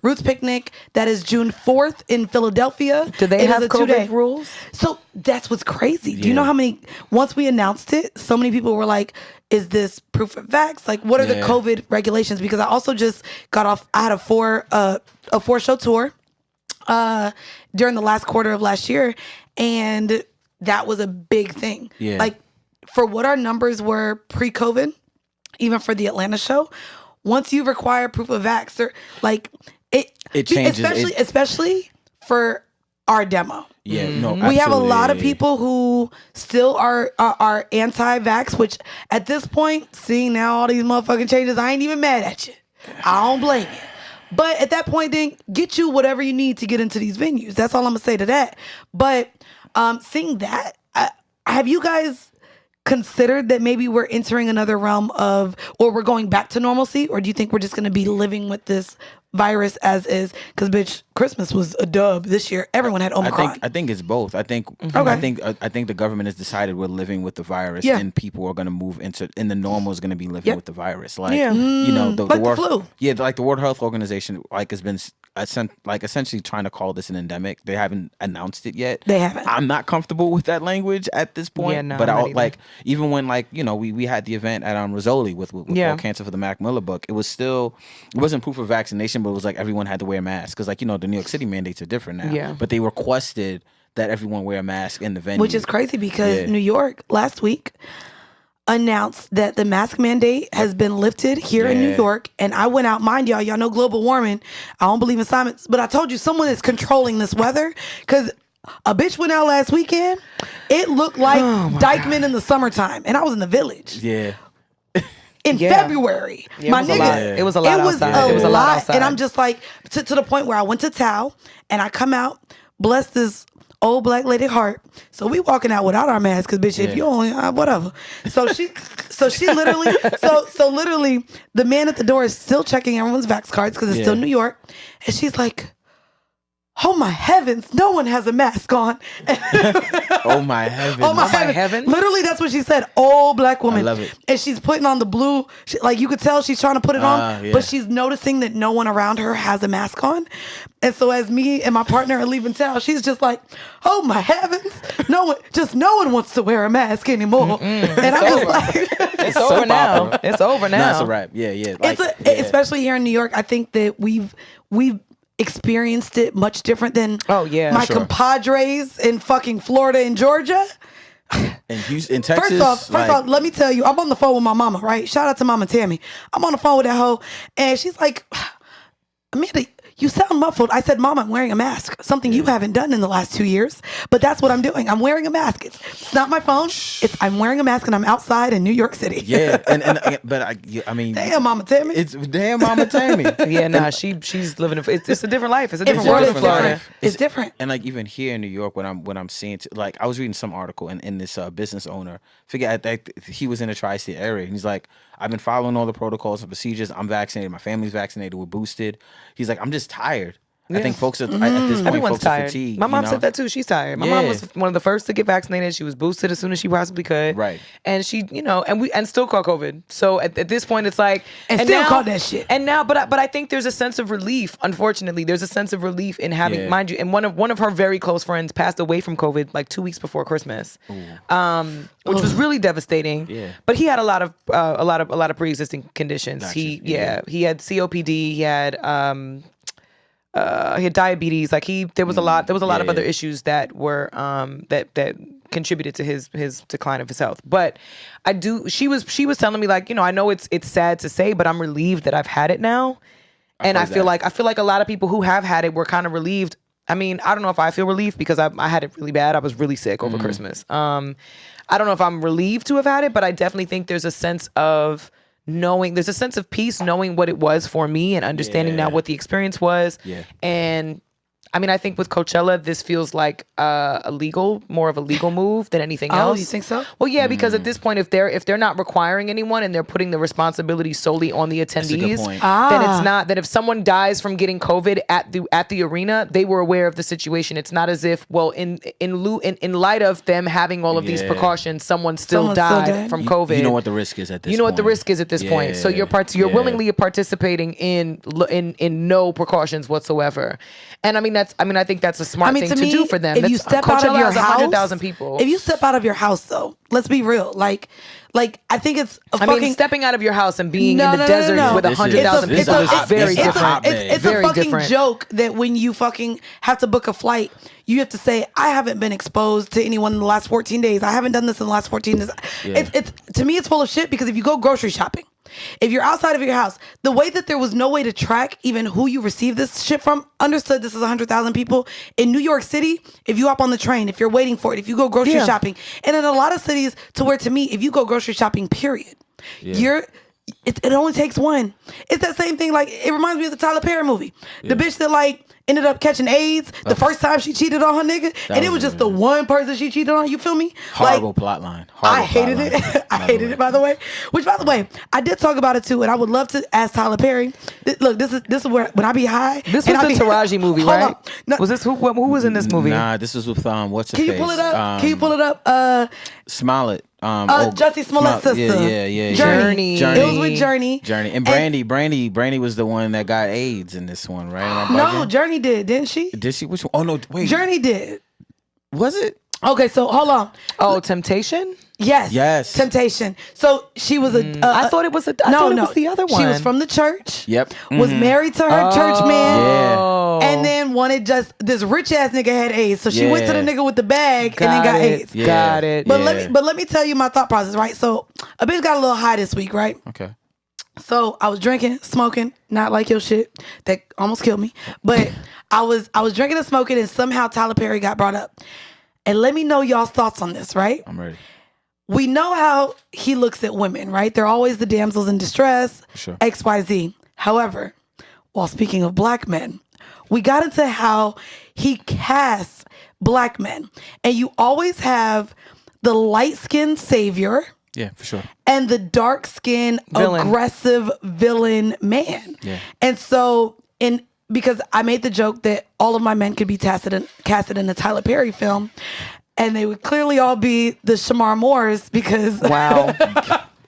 Roots Picnic. That is June 4th in Philadelphia. Do they have COVID rules? So that's what's crazy. Do you know how many? Once we announced it, so many people were like, is this proof of vax? Like, what are the COVID regulations? Because I also just got off. I had a 4-show tour during the last quarter of last year, and that was a big thing. Like, for what our numbers were pre-COVID, even for the Atlanta show, once you require proof of vax, or like it changes, especially for our demo. We have a lot of people who still are anti-vax, which at this point, seeing now all these motherfucking changes, I ain't even mad at you. I don't blame you. But at that point, then get you whatever you need to get into these venues. That's all I'm gonna say to that. But seeing that, have you guys considered that maybe we're entering another realm of, or we're going back to normalcy, or do you think we're just gonna be living with this virus as is? Because bitch, Christmas was a dub this year. Everyone had Omicron. I think it's both. I think the government has decided we're living with the virus, and people are going to move into, and the normal is going to be living with the virus. Like you know, the World flu. Like the World Health Organization has been essentially trying to call this an endemic. They haven't announced it yet. They haven't. I'm not comfortable with that language at this point. Yeah, no, but I like, even when we had the event at Rizzoli with World Cancer for the Mac Miller book, it wasn't proof of vaccination, but it was like everyone had to wear a mask because the New York City mandates are different now. Yeah. But they requested that everyone wear a mask in the venue, which is crazy because New York last week announced that the mask mandate has been lifted here in New York. And I went out, mind y'all know global warming. I don't believe in science, but I told you someone is controlling this weather because a bitch went out last weekend. It looked like Dykeman in the summertime, and I was in the Village. In February, my nigga, it was a lot outside. It was a lot outside. And I'm just like, to the point where I went to Tao, and I come out, bless this old black lady heart. So we walking out without our masks, cause bitch, if you only whatever. So she literally, so literally, the man at the door is still checking everyone's vax cards because it's still New York, and she's like, oh my heavens, no one has a mask on. Oh my heavens. Oh my heavens. Literally, that's what she said. Old black woman. I love it. And she's putting on the blue, like you could tell she's trying to put it on, but she's noticing that no one around her has a mask on. And so as me and my partner are leaving town, she's just like, oh my heavens, no one wants to wear a mask anymore. And I'm just like, it's over now. It's over now. That's a wrap. Yeah. Especially here in New York, I think that we've experienced it much different than my compadres in fucking Florida and Georgia. In Houston, in Texas. First off, let me tell you, I'm on the phone with my mama, right? Shout out to Mama Tammy. I'm on the phone with that hoe, and she's like, Amanda, you sound muffled. I said, Mom, I'm wearing a mask. Something you haven't done in the last 2 years. But that's what I'm doing. I'm wearing a mask. It's not my phone. I'm wearing a mask and I'm outside in New York City. But I mean, damn, Mama Tammy. It's damn Mama Tammy. She's living. It's a different life. It's a different world in Florida. It's different. And like even here in New York, when I'm seeing, like I was reading some article in this business owner, he was in the tri-state area, and he's like, I've been following all the protocols and procedures. I'm vaccinated. My family's vaccinated. We're boosted. He's like, I'm just tired. I think folks are, at this point, everyone's folks tired. are fatigued. My mom said that too. She's tired. My mom was one of the first to get vaccinated. She was boosted as soon as she possibly could. Right. And she, and still caught COVID. So at this point, it's like, and still caught that shit. And now, but I think there's a sense of relief. Unfortunately, there's a sense of relief in having, mind you, and one of her very close friends passed away from COVID like 2 weeks before Christmas, which was really devastating. Yeah. But he had a lot of pre-existing conditions. Gotcha. He had COPD. He had diabetes. Like there was a lot of other issues that were that contributed to his decline of his health. But she was telling me like, I know it's sad to say, but I'm relieved that I've had it now. And I feel like a lot of people who have had it were kind of relieved. I mean, I don't know if I feel relieved because I had it really bad. I was really sick over Christmas. I don't know if I'm relieved to have had it, but I definitely think there's a sense of peace knowing what it was for me and understanding now what the experience was. Yeah. And I mean, I think with Coachella, this feels like more of a legal move than anything else. Oh, you think so? Well, yeah, because at this point, if they're not requiring anyone and they're putting the responsibility solely on the attendees, then it's not that if someone dies from getting COVID at the arena, they were aware of the situation. It's not as if, well, in light of them having all of these precautions, someone still died from COVID. You know what the risk is at this point. You know what the risk is at this point. So you're willingly participating in no precautions whatsoever. And I mean, I think that's a smart thing to do for them. If you step out of your house, 100,000 people. If you step out of your house, though, let's be real. Like I think it's stepping out of your house and being in the desert with 100,000 people is very different. It's a fucking joke that when you fucking have to book a flight, you have to say, I haven't been exposed to anyone in the last 14 days. I haven't done this in the last 14 days. Yeah. It's to me, it's full of shit because if you go grocery shopping, if you're outside of your house, the way that there was no way to track even who you received this shit from, understood this is 100,000 people. In New York City, if you hop on the train, if you're waiting for it, if you go grocery shopping, and in a lot of cities to where to me, if you go grocery shopping, period, it only takes one. It's that same thing. Like, it reminds me of the Tyler Perry movie. The bitch that ended up catching AIDS the first time she cheated on her nigga, and it was just the one person she cheated on. You feel me? Horrible plot line. I hated it. I hated it, by the way. Which, by the way, I did talk about it too, and I would love to ask Tyler Perry. Look, this is where when I be high. This was the Taraji movie, right? No, was this who was in this movie? Nah, this was with what's her face? Can you pull it up? Can you pull it up? Smollett. Jussie Smollett's sister. Yeah. Journey. It was with Journey. And Brandy was the one that got AIDS in this one, right? No, Journey did, didn't she? Did she? Which one? Oh no, wait. Journey did. Was it? Okay, so hold on. Oh, Temptation? Yes. Temptation. So she was I thought it was it was the other one. She was from the church. Yep. Was married to her church man. Yeah. And then wanted this rich ass nigga had AIDS. So she went to the nigga with the bag and then got AIDS. Yeah. Got it. But let me tell you my thought process, right? So a bitch got a little high this week, right? Okay. So I was drinking, smoking, not like your shit. That almost killed me. But I was drinking and smoking, and somehow Tyler Perry got brought up. And let me know y'all's thoughts on this, right? I'm ready. We know how he looks at women, right? They're always the damsels in distress, sure. XYZ. However, while speaking of black men, we got into how he casts black men. And you always have the light-skinned savior. Yeah, for sure. And the dark-skinned, aggressive villain man. Yeah. And so, because I made the joke that all of my men could be casted in a Tyler Perry film, and they would clearly all be the Shamar Moores because... Wow.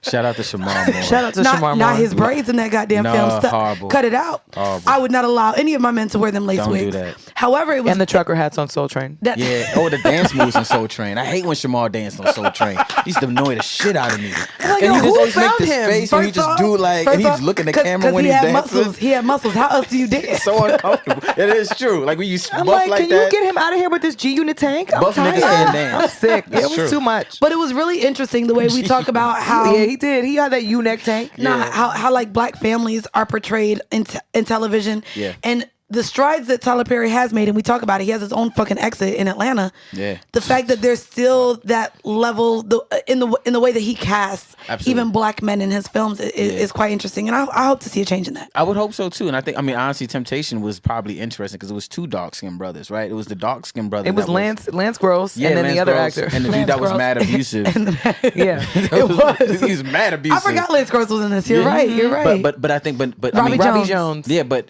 Shout out to Shamar Moore. Shout out to Shamar Moore. Not his braids in that goddamn film. Horrible. Cut it out. Horrible. I would not allow any of my men to wear them lace wigs. Don't do that. However, it was... And the trucker hats on Soul Train. The dance moves on Soul Train. I hate when Shamar danced on Soul Train. He used to annoy the shit out of me. Like, and he who just always make found this him? face when he just do and he's looking at the camera when he's dancing. He had muscles. How else do you dance? So uncomfortable. It is true. Like when you buff like can you get him out of here with this G-Unit tank? I'm buff niggas can't dance. I'm sick. It was too much. But it was really interesting the way we talk about how... Yeah, he did. He had that U-neck tank. How like black families are portrayed in television. Yeah. And the strides that Tyler Perry has made, and we talk about it, he has his own fucking exit in Atlanta. Yeah. The fact that there's still that level in the way that he casts even black men in his films is quite interesting, and I hope to see a change in that. I would hope so too, and I mean honestly, Temptation was probably interesting because it was two dark-skinned brothers, right? It was the dark-skinned brother. It was Lance Gross, and then the other actor, and the dude that was mad abusive. It was. He was mad abusive. I forgot Lance Gross was in this. You're right. You're right. But I think Robbie Jones. Yeah, but.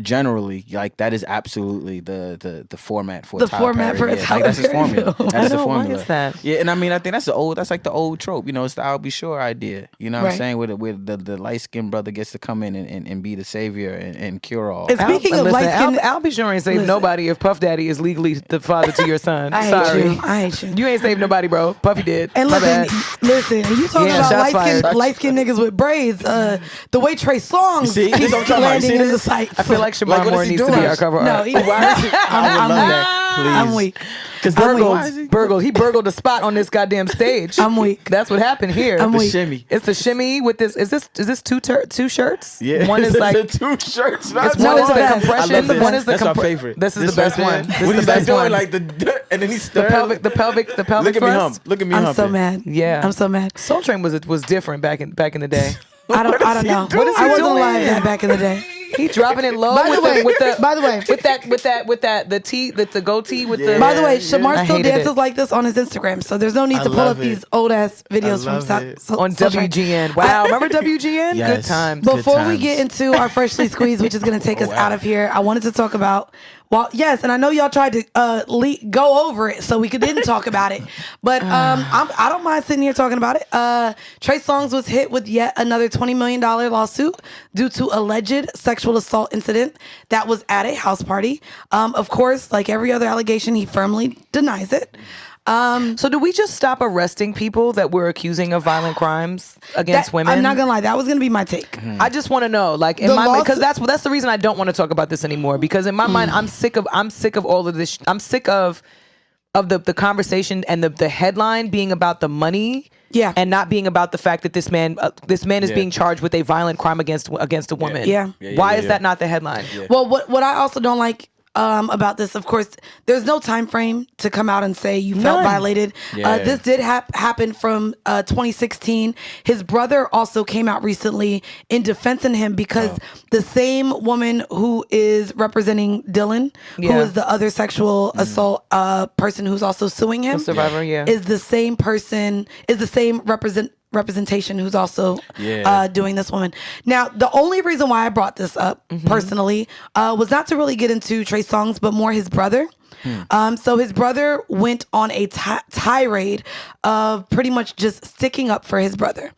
Generally, like that is absolutely the format for the Tyler format Perry. for Tyler that's his formula. That's the formula. Why is that? Yeah, and I mean, I think that's like the old trope. You know, it's the I'll be sure idea. You know what I'm saying? Where the light skinned brother gets to come in and be the savior and cure all. And speaking of light skinned, I'll be sure ain't save nobody if Puff Daddy is legally the father to your son. I hate you. You ain't saved nobody, bro. Puffy did. And listen, you talking about light skinned niggas with braids. The way Trey Songz keeps landing in the tights. I feel like Shamar Like, what Moore is he needs to be doing? our cover art. No, I'm weak. Because Burgled. He burgled a spot on this goddamn stage. I'm weak. That's what happened here. I'm the weak. shimmy. It's the shimmy with this. Is this two shirts? Yeah. One is like two shirts. it's That's one is the the best. compression. I love this. One is the That's our favorite. This is the best right one. there. This is What the is that best doing? one. Like and then he's The pelvic Look at me thrust. hump. Look at me I'm hump. so mad. Yeah. I'm so mad. Soul Train was different back in the day. I don't know. doing? I wasn't doing? alive that back in the day. He dropping it low By the way, with the tee, the goatee with the. By the way, I Shamar still hated dances it. like this on his Instagram, so there's no need to pull love up it. these old ass videos from love South it. Soul On Train. WGN. Wow, remember WGN? Yes. Good times. But- Before we times. get into our freshly squeezed, which is going to take us wow. out of here, I wanted to talk about. Well, yes, and I know y'all tried to go over it so we didn't talk about it, but I don't mind sitting here talking about it. Trey Songz was hit with yet another $20 million lawsuit due to alleged sexual assault incident that was at a house party. Of course, like every other allegation, he firmly denies it. So do we just stop arresting people that we're accusing of violent crimes against women? I'm not gonna lie, that was gonna be my take. I just want to know, like, in The my lawsuit- because that's the reason I don't want to talk about this anymore. Because in my mind, I'm sick of all of this. I'm sick of the conversation and the headline being about the money. Yeah. And not being about the fact that this man is being charged with a violent crime against a woman. Yeah. Why is that not the headline? Well, what I also don't like about this, of course, there's no time frame to come out and say you felt None. violated. Yeah. This did happen from 2016. His brother also came out recently in defense of him because the same woman who is representing Dylan, who Yeah. is the other sexual assault person who's also suing him, The survivor, yeah. is the same person, is the same representation who's also doing this woman. Now, the only reason why I brought this up personally was not to really get into Trey Songz, but more his brother. So his brother went on a tirade of pretty much just sticking up for his brother.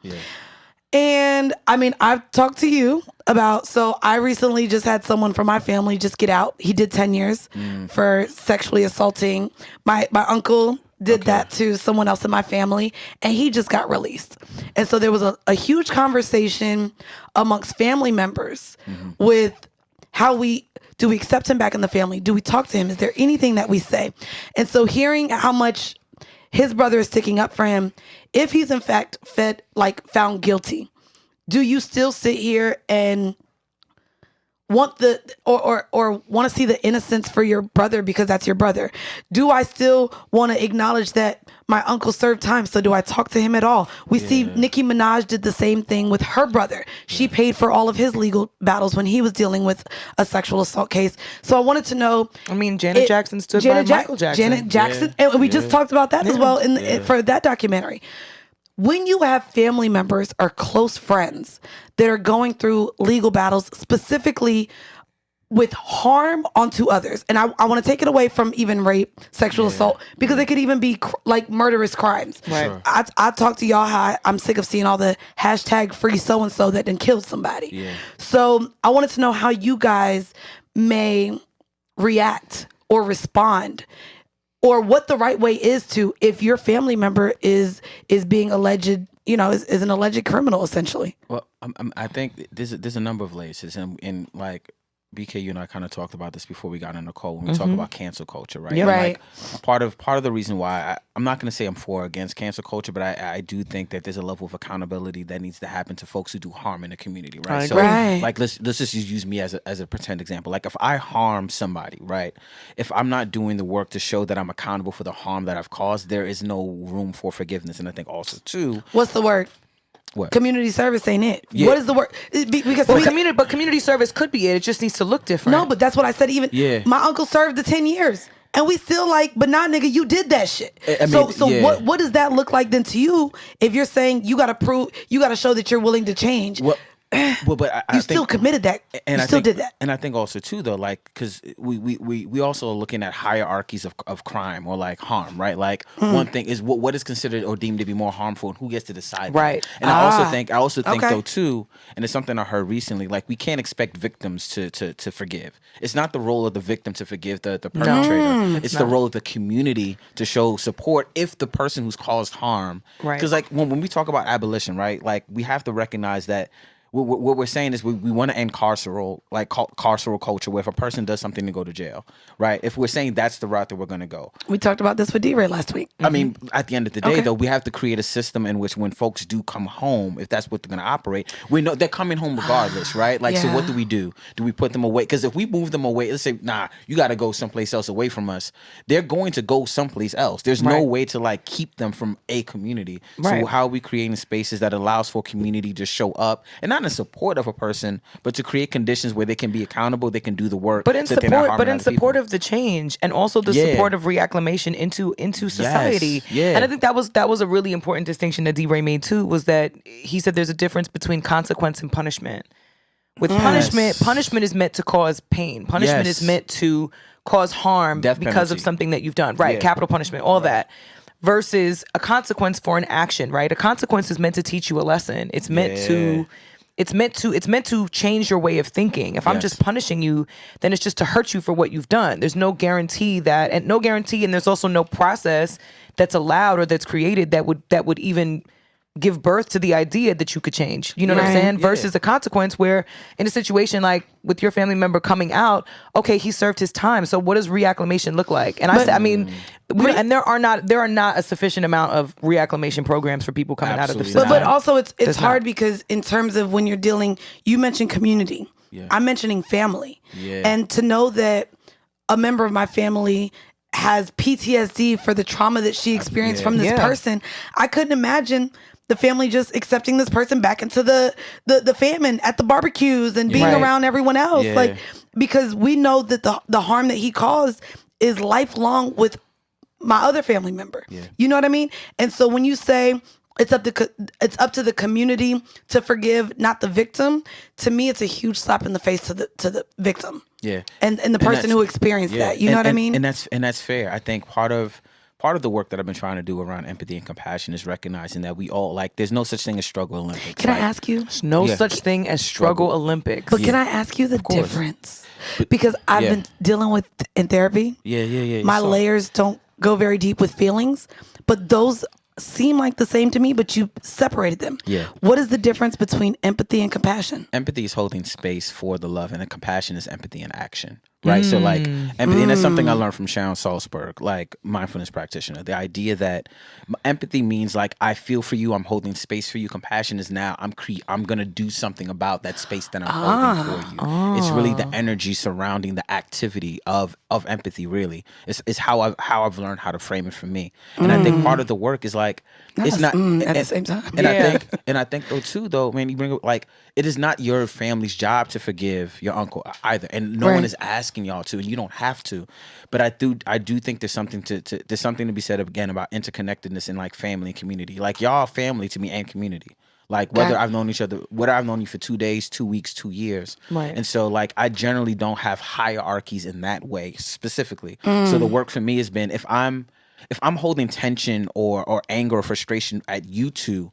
And I mean, I've talked to you about, so I recently just had someone from my family just get out. He did 10 years for sexually assaulting. My uncle did that to someone else in my family, and he just got released. And so there was a huge conversation amongst family members with how do we accept him back in the family? Do we talk to him? Is there anything that we say? And so hearing how much his brother is sticking up for him, if he's in fact found guilty, do you still sit here and want or want to see the innocence for your brother because that's your brother? Do I still want to acknowledge that my uncle served time? So do I talk to him at all? We see Nicki Minaj did the same thing with her brother. She paid for all of his legal battles when he was dealing with a sexual assault case. So I wanted to know. I mean, Janet Jackson stood by Michael Jackson. Janet Jackson, and we just talked about that as well for that documentary. When you have family members or close friends that are going through legal battles, specifically with harm onto others, and I want to take it away from even rape, sexual assault, because it could even be like murderous crimes. Right. Sure. I talked to y'all how I'm sick of seeing all the hashtag free so-and-so that then killed somebody. Yeah. So I wanted to know how you guys may react or respond, or what the right way is to, if your family member is being alleged, is an alleged criminal, essentially. Well, I think there's a number of layers, and like BK, you and I kind of talked about this before we got on the call when we talk about cancel culture, right? Yeah. And, Right. like, part of the reason why I'm not going to say I'm for or against cancel culture, but I do think that there's a level of accountability that needs to happen to folks who do harm in the community, right? I So, agree. Right. like, let's just use me as a pretend example. Like, if I harm somebody, right? If I'm not doing the work to show that I'm accountable for the harm that I've caused, there is no room for forgiveness. And I think also too, What's the word? what? Community service ain't it. Yeah. What is the word? Because Well, community service could be it. It just needs to look different. no, but that's what I said. Even Yeah. my uncle served the 10 years. And we still like, but nah, nigga, you did that shit. I mean, so yeah. what does that look like then to you if you're saying you got to show that you're willing to change? Well, but I you think, still committed that. and You I still think, did that. And I think also too, though, like, because we also are looking at hierarchies of crime or like harm, right? Like one thing is what is considered or deemed to be more harmful, and who gets to decide that. Right. And I also think Okay. though too, and it's something I heard recently, like we can't expect victims to forgive. It's not the role of the victim to forgive the perpetrator. It's the role of the community to show support if the person who's caused harm. Right. Because like when we talk about abolition, right? Like we have to recognize that what we're saying is we want to end carceral culture where if a person does something to go to jail, right? If we're saying that's the route that we're going to go. We talked about this with D-Ray last week. I mean, at the end of the day, though, we have to create a system in which when folks do come home, if that's what they're going to operate, we know they're coming home regardless, right? Like, so what do we do? Do we put them away? Because if we move them away, let's say, nah, you got to go someplace else away from us. They're going to go someplace else. There's no way to like keep them from a community. Right. So how are we creating spaces that allows for community to show up and not in support of a person, but to create conditions where they can be accountable, they can do the work. But in support of the change and also the support of reacclimation into society. And I think that was a really important distinction that D-Ray made too, was that he said there's a difference between consequence and punishment. With punishment is meant to cause pain. Punishment is meant to cause harm because of something that you've done. Right. Capital punishment, all that. Versus a consequence for an action, right? A consequence is meant to teach you a lesson. It's meant to change your way of thinking. If I'm just punishing you, then it's just to hurt you for what you've done. There's no guarantee and there's also no process that's allowed or that's created that would even give birth to the idea that you could change. You know what I'm saying? Versus a consequence where in a situation like with your family member coming out, okay, he served his time. So what does reacclimation look like? And and there are not a sufficient amount of reacclimation programs for people coming out of the system. But also it's hard because in terms of when you're dealing, you mentioned community. I'm mentioning family. And to know that a member of my family has PTSD for the trauma that she experienced from this person, I couldn't imagine the family just accepting this person back into the famine at the barbecues and being around everyone else. Like, because we know that the harm that he caused is lifelong with my other family member. You know what I mean? And so when you say it's up to the community to forgive, not the victim, to me it's a huge slap in the face to the victim. And the person who experienced that. You know what I mean? And that's fair. I think part of the work that I've been trying to do around empathy and compassion is recognizing that we all, like, there's no such thing as struggle Olympics. Can I ask you? There's no such thing as struggle Olympics. But can I ask you the difference? Because I've been dealing with in therapy. My layers don't go very deep with feelings, but those seem like the same to me, but you separated them. What is the difference between empathy and compassion? Empathy is holding space for the love, and the compassion is empathy in action. Right. So like empathy, and that's something I learned from Sharon Salzberg, like mindfulness practitioner. The idea that empathy means like I feel for you, I'm holding space for you. Compassion is now I'm gonna do something about that space that I'm holding for you. It's really the energy surrounding the activity of empathy. Really, it's how I've learned how to frame it for me. And I think part of the work is like it's not at the same time. And I think though too though, man, you bring up like it is not your family's job to forgive your uncle either, and no one is asking y'all to, and you don't have to. But I do think there's something to be said again about interconnectedness in like family and community. Like y'all family to me and community. Like whether I've known you for 2 days, 2 weeks, 2 years. And so like I generally don't have hierarchies in that way specifically. So the work for me has been if I'm holding tension or anger or frustration at you two,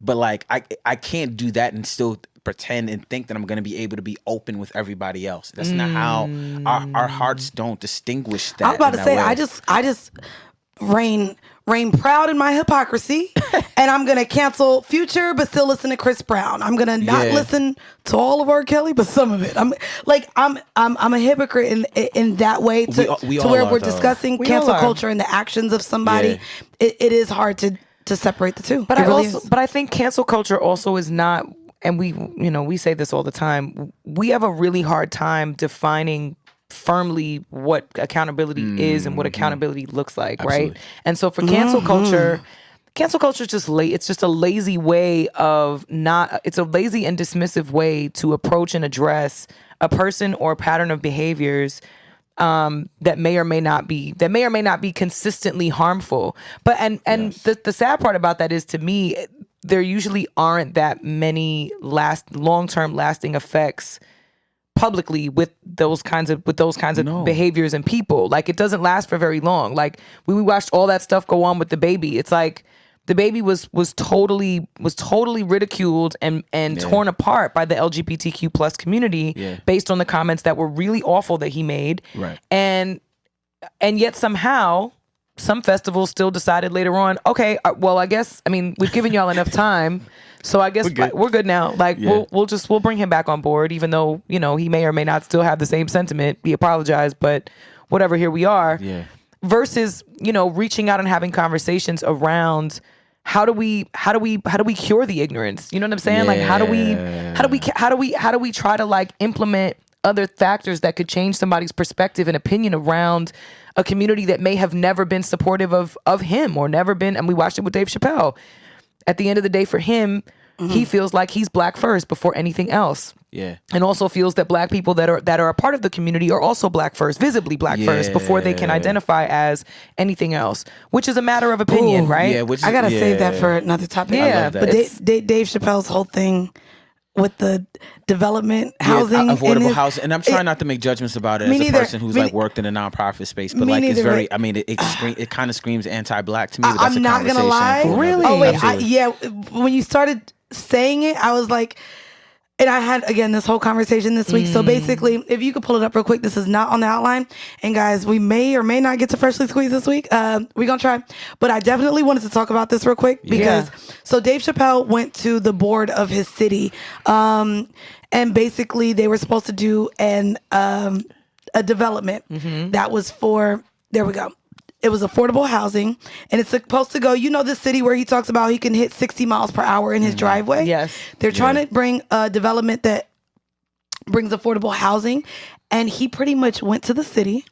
but like I can't do that and still pretend and think that I'm going to be able to be open with everybody else. That's not how our hearts don't distinguish that. I was about to say, way. I just reign proud in my hypocrisy, and I'm gonna cancel Future, but still listen to Chris Brown. I'm gonna not listen to all of R. Kelly, but some of it. I'm a hypocrite in that way. To where we're discussing cancel culture and the actions of somebody. It is hard to separate the two. But I think cancel culture also is not. And we say this all the time. We have a really hard time defining firmly what accountability is and what accountability looks like, right? And so for cancel culture is just it's just a lazy way it's a lazy and dismissive way to approach and address a person or a pattern of behaviors that may or may not be consistently harmful. But the sad part about that is, to me, there usually aren't that many long-term lasting effects publicly with those kinds of behaviors and people. Like it doesn't last for very long. Like when we watched all that stuff go on with the baby, it's like the baby was totally ridiculed and torn apart by the LGBTQ plus community based on the comments that were really awful that he made. Right. And yet somehow some festivals still decided later on, okay, well, I guess, I mean, we've given y'all enough time. So I guess we're good now. Like we'll bring him back on board, even though, you know, he may or may not still have the same sentiment. He apologized, but whatever, here we are. Yeah. Versus, you know, reaching out and having conversations around how do we cure the ignorance? You know what I'm saying? Like how do we try to like implement other factors that could change somebody's perspective and opinion around a community that may have never been supportive of him or never been, and we watched it with Dave Chappelle. At the end of the day, for him, he feels like he's black first before anything else. Yeah. And also feels that black people that are a part of the community are also black first, visibly black first, before they can identify as anything else, which is a matter of opinion, right? Yeah, I gotta save that for another topic. Yeah, but Dave Chappelle's whole thing with the development, housing, affordable housing, and I'm trying not to make judgments about it as a person who's like worked in a nonprofit space, but like it's very, I mean, it kind of screams anti-black to me. But that's I'm not gonna lie, really. Oh wait, when you started saying it, I was like, and I had again this whole conversation this week. So basically, if you could pull it up real quick, this is not on the outline. And guys, we may or may not get to Freshly Squeezed this week. We're gonna try, but I definitely wanted to talk about this real quick because so Dave Chappelle went to the board of his city, and basically they were supposed to do a development that was for, there we go. It was affordable housing, and it's supposed to go, you know, the city where he talks about he can hit 60 miles per hour in his driveway. Yes. They're trying to bring a development that brings affordable housing. And he pretty much went to the city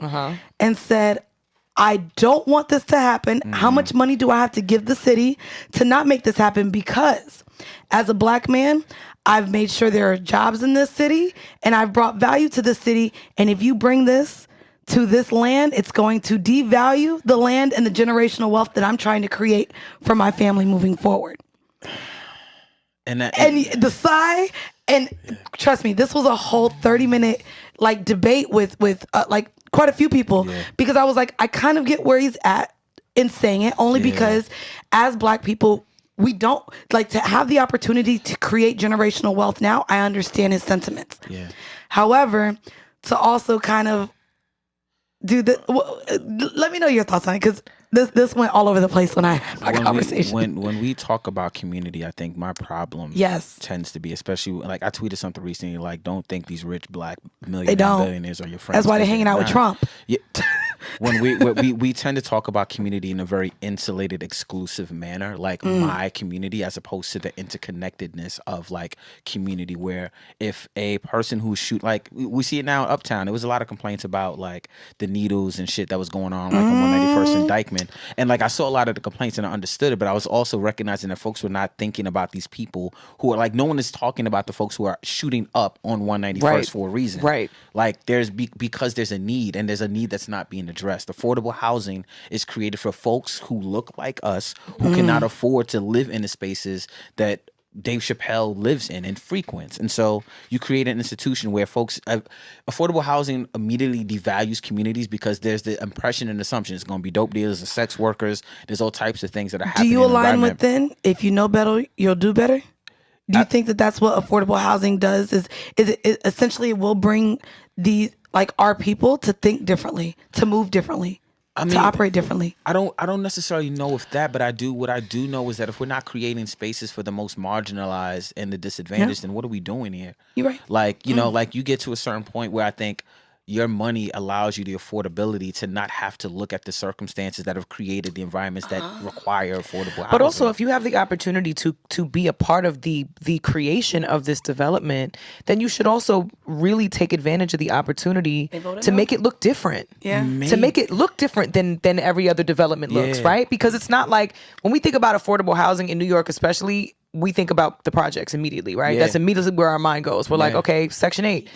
and said, I don't want this to happen. How much money do I have to give the city to not make this happen? Because as a black man, I've made sure there are jobs in this city, and I've brought value to the city. And if you bring this to this land, it's going to devalue the land and the generational wealth that I'm trying to create for my family moving forward. And the sigh, and trust me, this was a whole 30-minute like debate with like quite a few people, because I was like, I kind of get where he's at in saying it, only because as black people, we don't like to have the opportunity to create generational wealth now. I understand his sentiments. Yeah. However, to also kind of let me know your thoughts on it, because this went all over the place when I had my conversation. When we talk about community, I think my problem tends to be, especially like I tweeted something recently, like don't think these rich black billionaires are your friends. That's why they're hanging out with Trump. Yeah. When we tend to talk about community in a very insulated, exclusive manner, like my community, as opposed to the interconnectedness of like community, where if a person who like we see it now in Uptown, there was a lot of complaints about like the needles and shit that was going on like on 191st and Dykeman, and like I saw a lot of the complaints and I understood it, but I was also recognizing that folks were not thinking about these people who are like, no one is talking about the folks who are shooting up on 191st for a reason, right? Like because there's a need, and there's a need that's not being addressed. Affordable housing is created for folks who look like us, who cannot afford to live in the spaces that Dave Chappelle lives in and frequents. And so you create an institution where folks, affordable housing immediately devalues communities, because there's the impression and assumption it's going to be dope dealers and sex workers. There's all types of things that are happening. Do you align with then, if you know better, you'll do better? Do you think that that's what affordable housing does? Is it essentially it will bring these, like, our people to think differently, to move differently, to operate differently? I don't necessarily know if that, but what I do know is that if we're not creating spaces for the most marginalized and the disadvantaged, then what are we doing here? You're right. Like, you know, like you get to a certain point where I think your money allows you the affordability to not have to look at the circumstances that have created the environments that require affordable housing. But also, if you have the opportunity to be a part of the creation of this development, then you should also really take advantage of the opportunity to make it look different. Yeah. To make it look different than every other development looks, right? Because it's not like, when we think about affordable housing in New York especially, we think about the projects immediately, right? That's immediately where our mind goes. We're like, okay, Section 8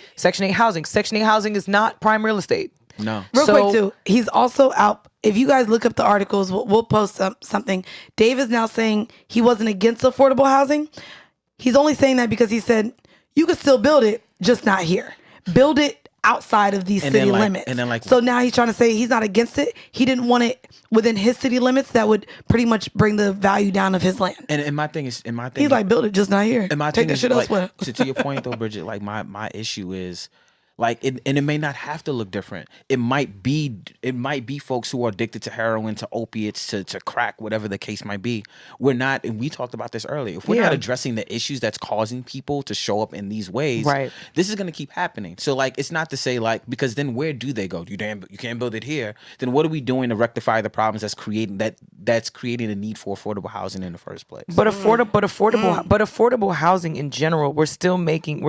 housing. Section 8 housing is not prime real estate. No. Real quick too, he's also out. If you guys look up the articles, we'll post something. Dave is now saying he wasn't against affordable housing. He's only saying that because he said, you could still build it, just not here. Build it outside of these city limits. And then so now he's trying to say he's not against it. He didn't want it within his city limits. That would pretty much bring the value down of his land. And my thing is, he's like, build it, just not here. And my Take thing that is, shit like, elsewhere. to your point though, Bridget, like my issue is, Like, and it may not have to look different. It might be folks who are addicted to heroin, to opiates, to crack, whatever the case might be. We're not, and we talked about this earlier. If we're not addressing the issues that's causing people to show up in these ways, this is going to keep happening. So, like, it's not to say, like, because then where do they go? You can't build it here. Then what are we doing to rectify the problems that's creating a need for affordable housing in the first place? But affordable housing in general, we're still making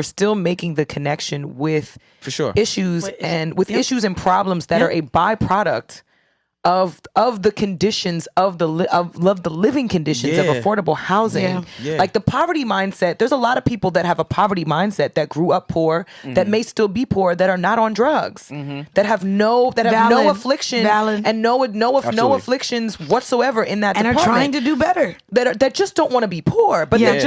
the connection with for sure issues issues and problems that are a byproduct of the conditions of the living conditions of affordable housing. Like the poverty mindset, there's a lot of people that have a poverty mindset that grew up poor, that may still be poor, that are not on drugs, that have no affliction and no afflictions whatsoever in that and department, are trying to do better, that just don't want to be poor, but they're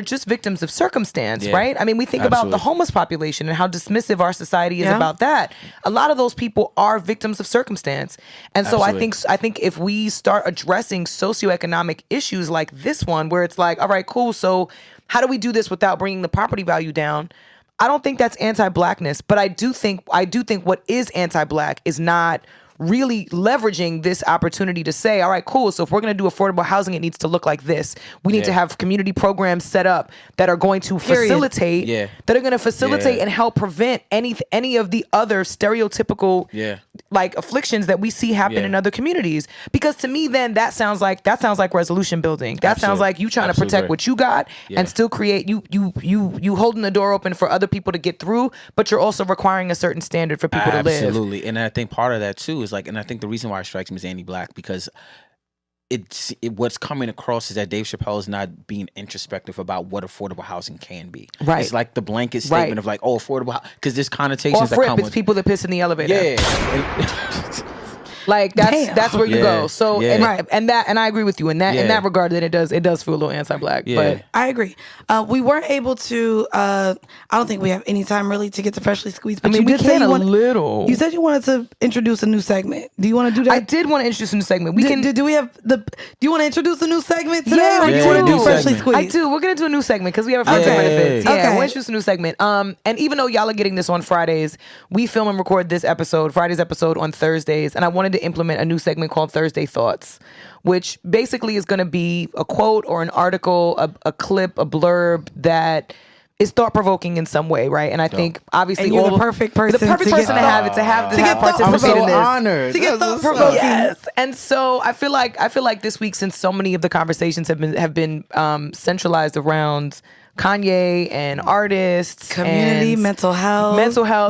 just victims of circumstance, right? I mean, we think about the homeless population and how dismissive our society is about that. A lot of those people are victims of circumstance. And so I think if we start addressing socioeconomic issues like this one, where it's like, all right, cool, so how do we do this without bringing the property value down? I don't think that's anti-blackness, but I do think what is anti-black is not really leveraging this opportunity to say, all right, cool, so if we're going to do affordable housing, it needs to look like this. We need to have community programs set up that are going to facilitate and help prevent any of the other stereotypical like afflictions that we see happen in other communities. Because to me, then that sounds like resolution building. That sounds like you trying to protect what you got and still create you holding the door open for other people to get through, but you're also requiring a certain standard for people to live. Absolutely. And I think part of that too is like, and I think the reason why it strikes me as anti-black, because what's coming across is that Dave Chappelle is not being introspective about what affordable housing can be. Right. It's like the blanket statement of like, oh, affordable, because there's connotations that come with. It's people that piss in the elevator. Yeah. Like that's where you go. So and I agree with you in that regard, that it does feel a little anti-black. But I agree. We weren't able to. I don't think we have any time really to get to Freshly Squeezed. But I mean, you did say a little. You said you wanted to introduce a new segment. Do you want to do that? I did want to introduce a new segment. Do we have the? Do you want to introduce a new segment today? Yeah, or do you want to do Freshly Squeezed? I do. We're gonna do a new segment because we have a friends and benefits. Yeah, we'll introduce a new segment. And even though y'all are getting this on Fridays, we film and record Friday's episode on Thursdays, and I wanted to implement a new segment called Thursday Thoughts, which basically is going to be a quote or an article, a clip, a blurb that is thought-provoking in some way, right? And I think obviously you're the perfect person to participate in this. Honored. To get thought-provoking. Yes. And so I feel like this week, since so many of the conversations have been centralized around Kanye and artists, community, and mental health,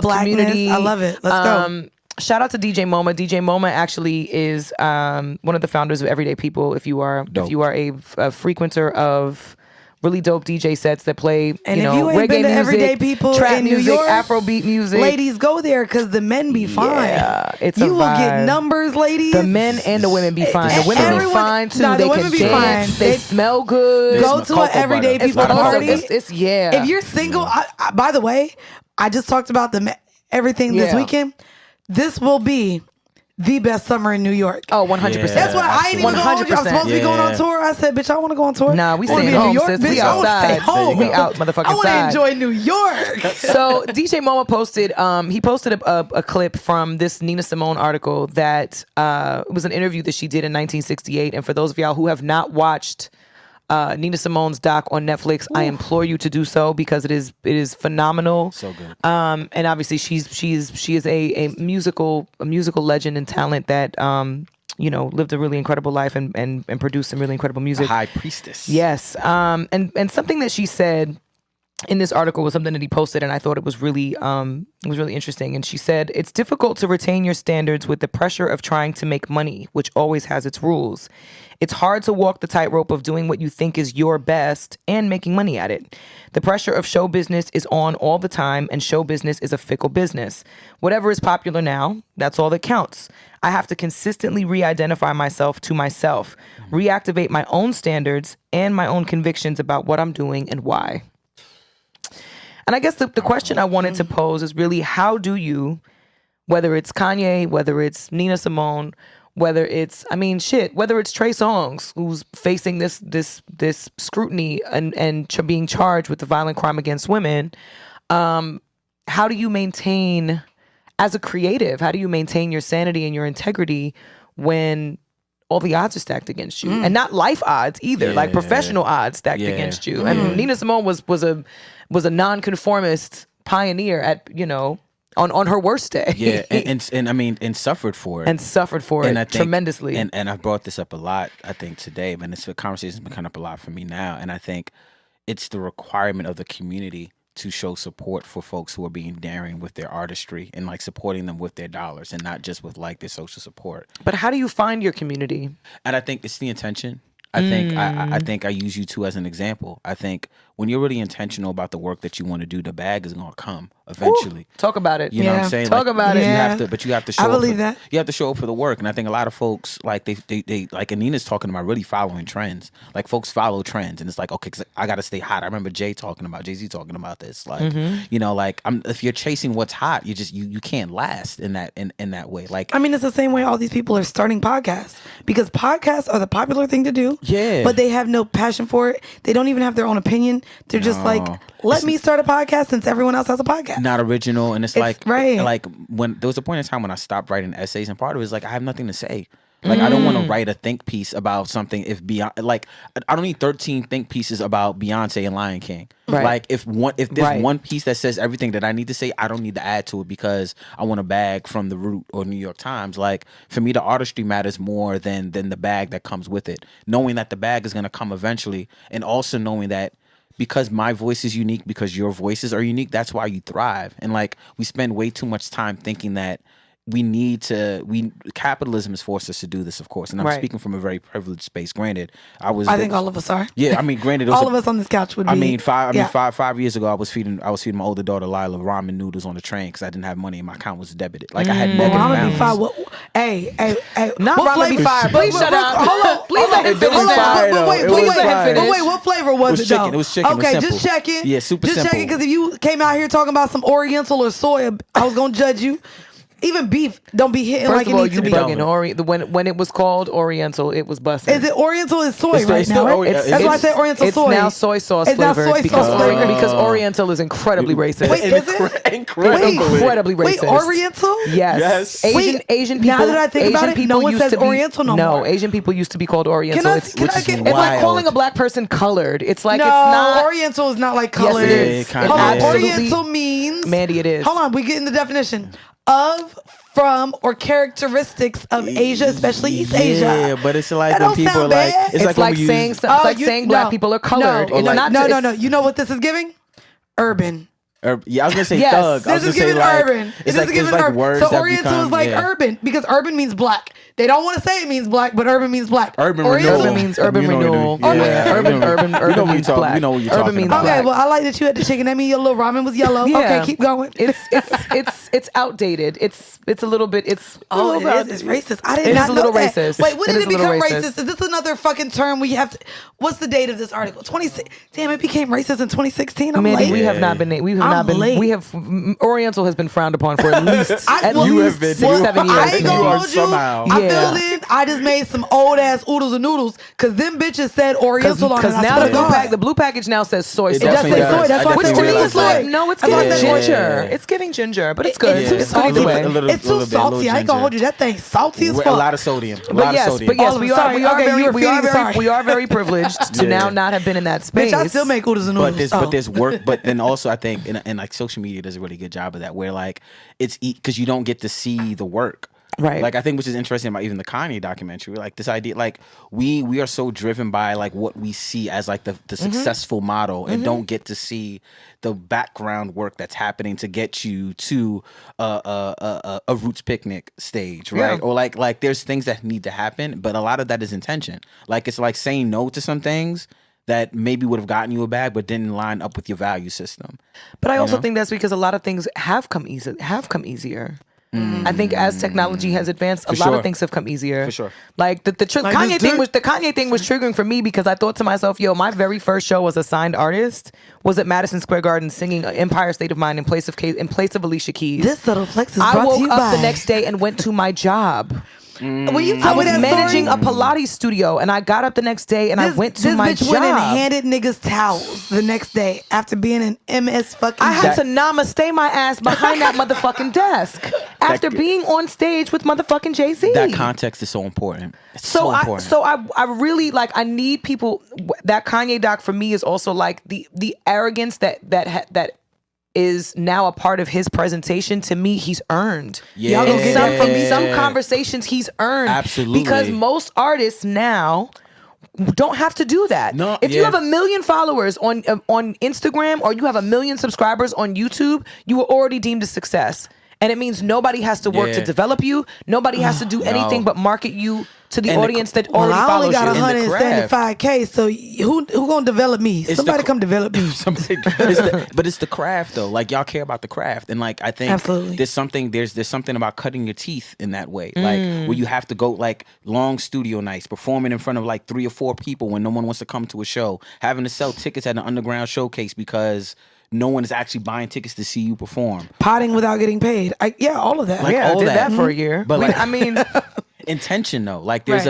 blackness, community. I love it. Let's go. Shout out to DJ MoMA. DJ MoMA actually is one of the founders of Everyday People. If you are a frequenter of really dope DJ sets that play, and if you ain't reggae been to music, Everyday People trap in music, New York, Afrobeat music, ladies, go there because the men be fine. Yeah, you will get numbers, ladies. The men and the women be fine. The women be fine too. No, they can dance. They smell good. Go to an Everyday People party. If you're single, by the way, I just talked about everything this weekend. This will be the best summer in New York. Oh, 100%. That's why I ain't even going. I'm supposed to be going on tour. I said, bitch, I want to go on tour. Nah, we staying home, sis. We outside. We out, motherfucking I want to enjoy New York. So DJ MoMA posted a clip from this Nina Simone article that was an interview that she did in 1968. And for those of y'all who have not watched Nina Simone's doc on Netflix, I implore you to do so because it is phenomenal. So good. And obviously she is a musical legend and talent that lived a really incredible life and produced some really incredible music. The high priestess. Yes. And something that she said in this article was something that he posted, and I thought it was really interesting. And she said, "It's difficult to retain your standards with the pressure of trying to make money, which always has its rules. It's hard to walk the tightrope of doing what you think is your best and making money at it. The pressure of show business is on all the time, and show business is a fickle business. Whatever is popular now, that's all that counts. I have to consistently re-identify myself to myself, reactivate my own standards and my own convictions about what I'm doing and why." And I guess the question I wanted to pose is really, how do you, whether it's Kanye, whether it's Nina Simone, whether it's Trey Songz, who's facing this scrutiny and being charged with the violent crime against women, how do you maintain, as a creative, how do you maintain your sanity and your integrity when all the odds are stacked against you, and not life odds either, like professional odds stacked against you? And Nina Simone was a nonconformist pioneer at, you know, on her worst day. Yeah, and I mean, and suffered for it. And suffered for it tremendously. And I've brought this up a lot, I think, today, but this conversation's been coming up a lot for me now. And I think it's the requirement of the community to show support for folks who are being daring with their artistry and like supporting them with their dollars and not just with like their social support. But how do you find your community? And I think it's the intention. I think I use you two as an example. I think when you're really intentional about the work that you want to do, the bag is gonna come eventually. Ooh, talk about it. You know what I'm saying? Talk about it. You have to show I up believe that. You have to show up for the work. And I think a lot of folks, like they like Anina's talking about really following trends. Like folks follow trends, and it's like, okay, 'cause I gotta stay hot. I remember Jay-Z talking about this. Like, you know, like if you're chasing what's hot, you can't last in that way. Like, I mean, it's the same way all these people are starting podcasts, because podcasts are the popular thing to do. Yeah. But they have no passion for it. They don't even have their own opinion. They're just like, let me start a podcast since everyone else has a podcast. Not original. And it's like, right. Like when there was a point in time when I stopped writing essays, and part of it is like I have nothing to say. Like I don't want to write a think piece about something if like I don't need 13 think pieces about Beyonce and Lion King. Right. Like if there's one piece that says everything that I need to say, I don't need to add to it because I want a bag from The Root or New York Times. Like for me, the artistry matters more than the bag that comes with it. Knowing that the bag is gonna come eventually, and also knowing that because my voice is unique, because your voices are unique, that's why you thrive. And like we spend way too much time thinking that capitalism has forced us to do this, of course, and I'm speaking from a very privileged space. Granted, I think all of us are. Yeah, I mean, granted, all of us on this couch would be. I mean, 5 years ago, I was feeding my older daughter Lila ramen noodles on the train because I didn't have money and my account was debited. Like I had negative ramen balance. Hey, not ramen be fire. Please shut up. Hold on, please let him finish that. Wait, what flavor was it? Chicken. It was chicken. Okay, it was just checking. Yeah, super simple. Just checking, because if you came out here talking about some Oriental or soy, I was gonna judge you. Even beef don't be hitting First like of it all, needs you to be. bugging. When it was called Oriental, it was busting. Is it Oriental? Is soy It's right still now? Right? It's- That's why I said Oriental It's soy. now soy sauce It's now flavored soy sauce flavored. because Oriental is incredibly racist. Wait, is it? Incredibly racist. Wait, Oriental? Yes. Wait, Asian people. now that I think about it, no one says Oriental no more. No, Asian people used to be called Oriental. Can I It's get like wild. calling a black person colored. It's like no, it's not. Oriental is not like colored. Yes, it is. kinda Hold on, is. Oriental means. Mandii, it is. Hold on, we get in the definition of, from, or characteristics of Asia, especially East Asia. Yeah, but it's like That when don't people are sound like, bad. It's like when we saying black people are colored. No, It's not. no. You know what this is giving? Urban. Yeah, I was gonna say Yes. thug. I was This is gonna say giving like, urban. It's This is giving urban. words So that Oriental become, is like yeah. urban, because urban means black. They don't want to say it means black, but urban means black. Urban Oriental renewal. Urban means urban You know what renewal. it is. Yeah. Urban You know what means you're black. You know what you're Urban talking means about. black. Okay, well, I like that you had the chicken. That means your little ramen was yellow. Yeah. Okay, keep going. It's outdated. It's a little bit. It's Oh, it is. It's racist. I did It not is a know little that. racist. Wait, when It did is it a little become racist. racist? Is this another fucking term we have to? What's the date of this article? 26. Damn, it became racist in 2016. I'm Mandy, late. we have not been. We have I'm not been. late. We have. Oriental has been frowned upon for at least You have been- 6-7 years. I ain't You gonna are hold you. somehow. I Yeah. filled in. I just made some old ass oodles and noodles because them bitches said Oriental on it. Because I now swear the to blue God. the blue package now says soy It sauce. does say definitely soy. does. That's why I definitely said Which to me Oriental is realized like soy. no, it's That's why I giving said ginger. Oriental. It's giving ginger, but it's good. It's too It's good either salty. way. It's too salty. I ain't gonna hold you. That thing's salty as A fuck. lot of sodium. A But lot yes, of sodium. but yes, All we of- are sorry. we are Okay, you very were we are feeding, very sorry. we are very privileged to Yeah. now not have been in that space. Bitch, I still make oodles and noodles. But there's work, but then also I think and like social media does a really good job of that, where like it's because you don't get to see the work. Right. Like I think which is interesting about even the Kanye documentary, like this idea, like we are so driven by like what we see as like the successful model and don't get to see the background work that's happening to get you to a Roots picnic stage, right? Yeah. Or like there's things that need to happen, but a lot of that is intention. Like it's like saying no to some things that maybe would have gotten you a bag but didn't line up with your value system. But I also think that's because a lot of things have come easier. I think as technology has advanced, a lot sure. of things have come easier. For sure. Like the Kanye thing was triggering for me because I thought to myself, yo, my very first show as a signed artist was at Madison Square Garden singing Empire State of Mind in place of Alicia Keys. This subtle flex is I brought to woke you up by. the next day and went to my job. When you I told me was that managing story, a Pilates studio, and I got up the next day and I went to this my bitch job. went and handed niggas towels the next day after being in MS fucking. I had to namaste my ass behind that motherfucking desk after being on stage with motherfucking Jay-Z. That context is so important. It's so important. I really like. I need people. That Kanye doc for me is also like the arrogance that is now a part of his presentation. To me, he's earned. Yeah. In some conversations, he's earned. Absolutely. Because most artists now don't have to do that. No, if you have 1 million followers on Instagram or you have 1 million subscribers on YouTube, you are already deemed a success. And it means nobody has to work to develop you. Nobody has to do anything but market you to the audience that already follows you. I only got 175K, so who gonna develop me? Somebody come develop me. But it's the craft though. Like y'all care about the craft, and like I think there's something about cutting your teeth in that way. Like where you have to go like long studio nights, performing in front of like 3 or 4 people when no one wants to come to a show, having to sell tickets at an underground showcase because no one is actually buying tickets to see you perform. Potting without getting paid. All of that. Like, I did that for a year. But like, I mean, intention though. Like there's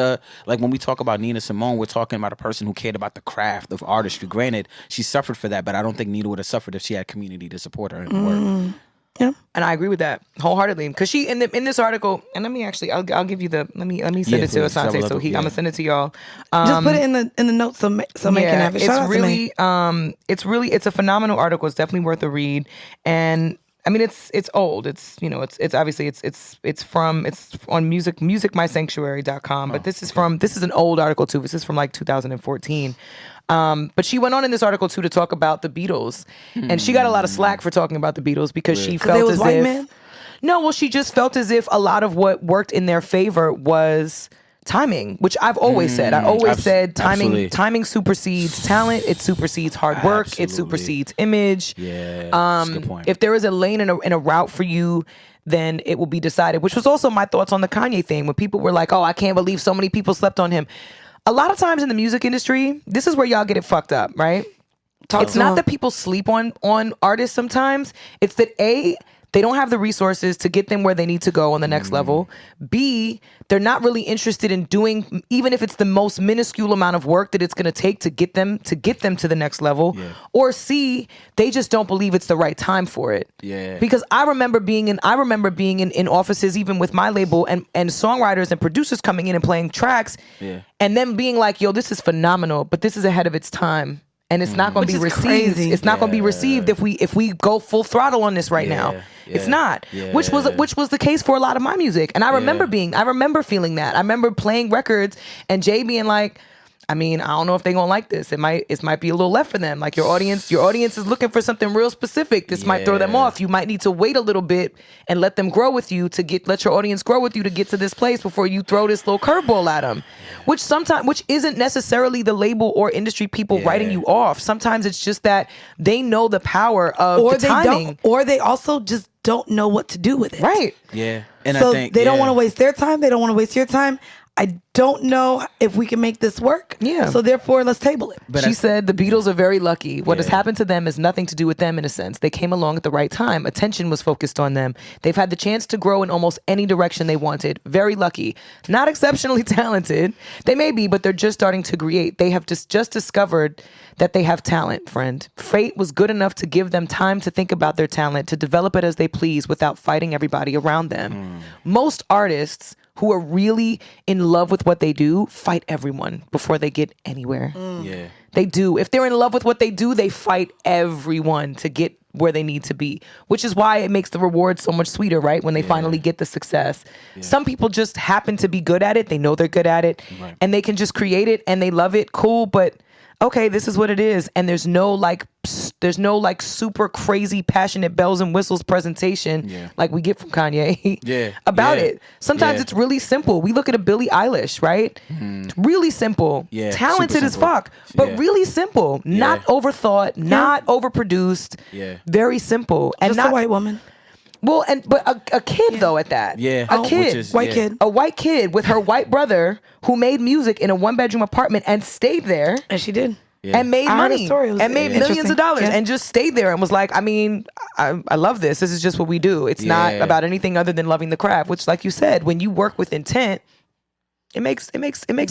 like when we talk about Nina Simone, we're talking about a person who cared about the craft of artistry. Granted, she suffered for that, but I don't think Nina would have suffered if she had community to support her in the work. Yeah, and I agree with that wholeheartedly. Because she in this article, and let me actually, I'll give you the let me send it to Asante, so I'm gonna send it to y'all. Just put it in the notes so May can have it. Shout It's a phenomenal article. It's definitely worth a read. And I mean, it's old. It's it's obviously it's on musicmysanctuary.com. But this is an old article too. This is from like 2014. But she went on in this article too to talk about the Beatles, and she got a lot of slack for talking about the Beatles because she felt as if men? No, well, she just felt as if a lot of what worked in their favor was timing, which I've always said. I always said timing supersedes talent. It supersedes hard work. It supersedes image. Yeah, that's a good point. If there is a lane and a route for you, then it will be decided, which was also my thoughts on the Kanye thing when people were like, oh, I can't believe so many people slept on him. A lot of times in the music industry, this is where y'all get it fucked up, right? It's not that people sleep on artists sometimes. It's that A, they don't have the resources to get them where they need to go on the next level. B, they're not really interested in doing, even if it's the most minuscule amount of work that it's going to take to get them to the next level. Yeah. Or C, they just don't believe it's the right time for it. Yeah. Because I remember being in offices, even with my label, and songwriters and producers coming in and playing tracks, and them being like, "Yo, this is phenomenal, but this is ahead of its time." And it's not going to be received. Crazy. It's not going to be received if we go full throttle on this right now. It's not. Which was the case for a lot of my music. And I remember feeling that. I remember playing records and Jay being like, I mean, I don't know if they're gonna like this. It might be a little left for them. Like your audience is looking for something real specific. This might throw them off. You might need to wait a little bit and let them grow with you let your audience grow with you to get to this place before you throw this little curveball at them. Which isn't necessarily the label or industry people writing you off. Sometimes it's just that they know the power of the timing. Or they also just don't know what to do with it. Right. Yeah. And so I think they don't want to waste their time. They don't want to waste your time. I don't know if we can make this work. Yeah. So therefore, let's table it. But she said the Beatles are very lucky. What has happened to them has nothing to do with them in a sense. They came along at the right time. Attention was focused on them. They've had the chance to grow in almost any direction they wanted. Very lucky. Not exceptionally talented. They may be, but they're just starting to create. They have just discovered that they have talent, friend. Fate was good enough to give them time to think about their talent, to develop it as they please without fighting everybody around them. Most artists who are really in love with what they do fight everyone before they get anywhere. Yeah. They do. If they're in love with what they do, they fight everyone to get where they need to be, which is why it makes the reward so much sweeter, right? When they finally get the success. Some people just happen to be good at it. They know they're good at it, and they can just create it and they love it. Cool, but okay, this is what it is. And there's no like super crazy passionate bells and whistles presentation like we get from Kanye about it. Sometimes it's really simple. We look at a Billie Eilish, right? It's really simple. Talented as fuck, but really simple. Not overthought, not overproduced. Very simple. And Just not a white woman. Well, but a kid though at that. A kid. Kid. A white kid with her white brother who made music in a 1-bedroom apartment and stayed there. And she did. And made money. It was and made millions of dollars and just stayed there and was like, I mean, I love this. This is just what we do. It's not about anything other than loving the craft, which, like you said, when you work with intent, it makes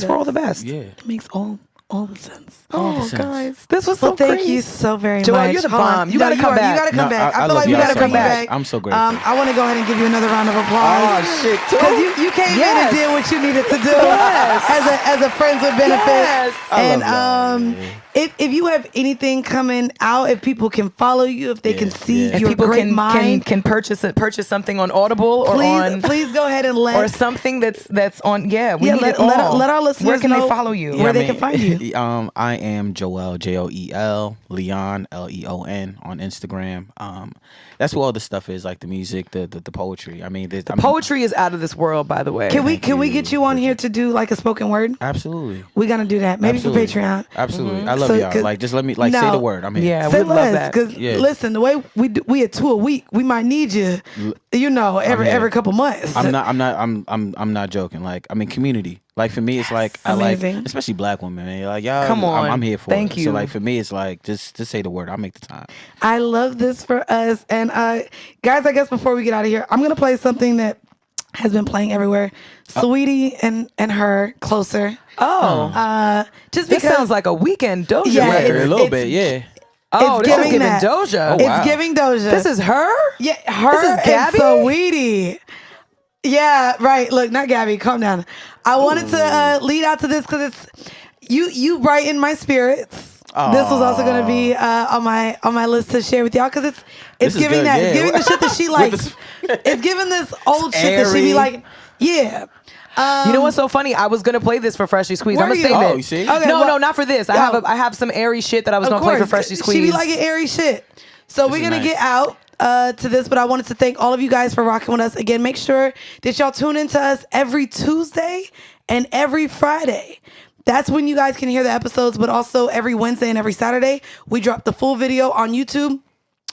for all the best. Yeah. It makes all the sense. Oh, guys, this was so thank great. you so very Joelle, much. you're the Hold on. bomb. You gotta come back. You gotta come back. I feel love like we y'all gotta so come much. back. I'm so grateful. I want to go ahead and give you another round of applause. Oh shit! Because you came in and did what you needed to do as a friends with benefits. Yes. I love y'all. If you have anything coming out, if people can follow you, if they can see If your people great mind, can purchase something on Audible or on please go ahead and or something that's on. Yeah, we need let it all. our listeners Where can know they follow you? where they can find you. I am Joel, Joel, Leon, Leon on Instagram. That's where all the stuff is, like the music, the poetry. I mean, the Poetry is out of this world, by the way. Can we get you on here to do like a spoken word? Absolutely. We're gonna do that. Maybe Absolutely. for Patreon. Absolutely. I love So, y'all. Like, just let me say the word. I'm here. Yeah, Say we love less, that. because listen, the way we at 2 a week, we might need you. Every couple months. I'm not joking. Like, I mean, community. Like, for me, it's like Amazing. I like, especially black women, man. Like, y'all, Come on. I'm here for Thank it. you. So, like, for me, it's like just say the word. I'll make the time. I love this for us. And guys, I guess before we get out of here, I'm gonna play something that has been playing everywhere. Sweetie and her Closer. Oh, Just this because sounds like a Weekend Doja Yeah, record. A little bit, yeah. Oh, it's this is giving giving that. Doja. Oh, wow. it's giving Doja. This is her? Yeah, her This is Gabby? and Saweetie. Yeah, right. Look, not Gabby. Calm down. I wanted to lead out to this because it's you brighten my spirits. This was also going to be on my list to share with y'all because it's This is giving good, that. yeah. It's giving the shit that she likes. It's giving this old shit that she be airy. like, yeah. You know what's so funny? I was gonna play this for Freshly Squeezed. I'm Were gonna you? save it. Oh, you see? Okay, no, well- not for this. I have some airy shit that I was Of gonna play for course, Freshly Squeezed. She be like airy shit. So we're is gonna nice. get out to this, but I wanted to thank all of you guys for rocking with us. Again, make sure that y'all tune into us every Tuesday and every Friday. That's when you guys can hear the episodes, but also every Wednesday and every Saturday, we drop the full video on YouTube.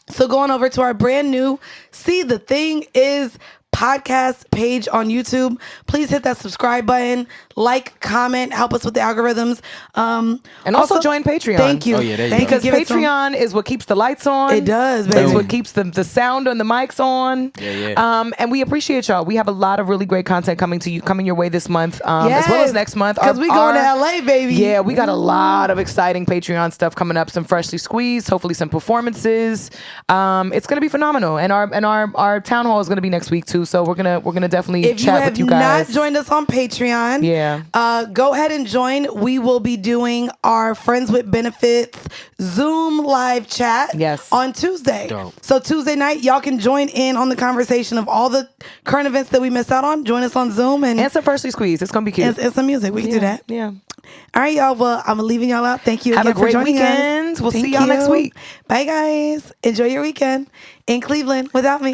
So go on over to our brand new See the Thing Is podcast page on YouTube. Please hit that subscribe button, like, comment, help us with the algorithms. And also join Patreon. Thank you. Oh, yeah, there you Thank go. Because you. Give it some- Patreon is what keeps the lights on. It does, It's baby. what keeps the sound and the mics on. Yeah. And we appreciate y'all. We have a lot of really great content coming your way this month, as well as next month. Because we going to LA, baby. Yeah, we got a lot of exciting Patreon stuff coming up. Some Freshly Squeezed, hopefully some performances. It's gonna be phenomenal, and our town hall is gonna be next week too. So we're gonna definitely If you chat have with you guys. not joined us on Patreon, go ahead and join. We will be doing our Friends with Benefits Zoom live chat on Tuesday. Dope. So Tuesday night, y'all can join in on the conversation of all the current events that we missed out on. Join us on Zoom and some Freshly Squeezed. It's gonna be cute. and some music. We can do that. Yeah. All right, y'all. Well, I'm leaving y'all out. Thank you Have again a great for joining weekend. us. We'll see Thank y'all next you. week. Bye, guys. Enjoy your weekend in Cleveland without me.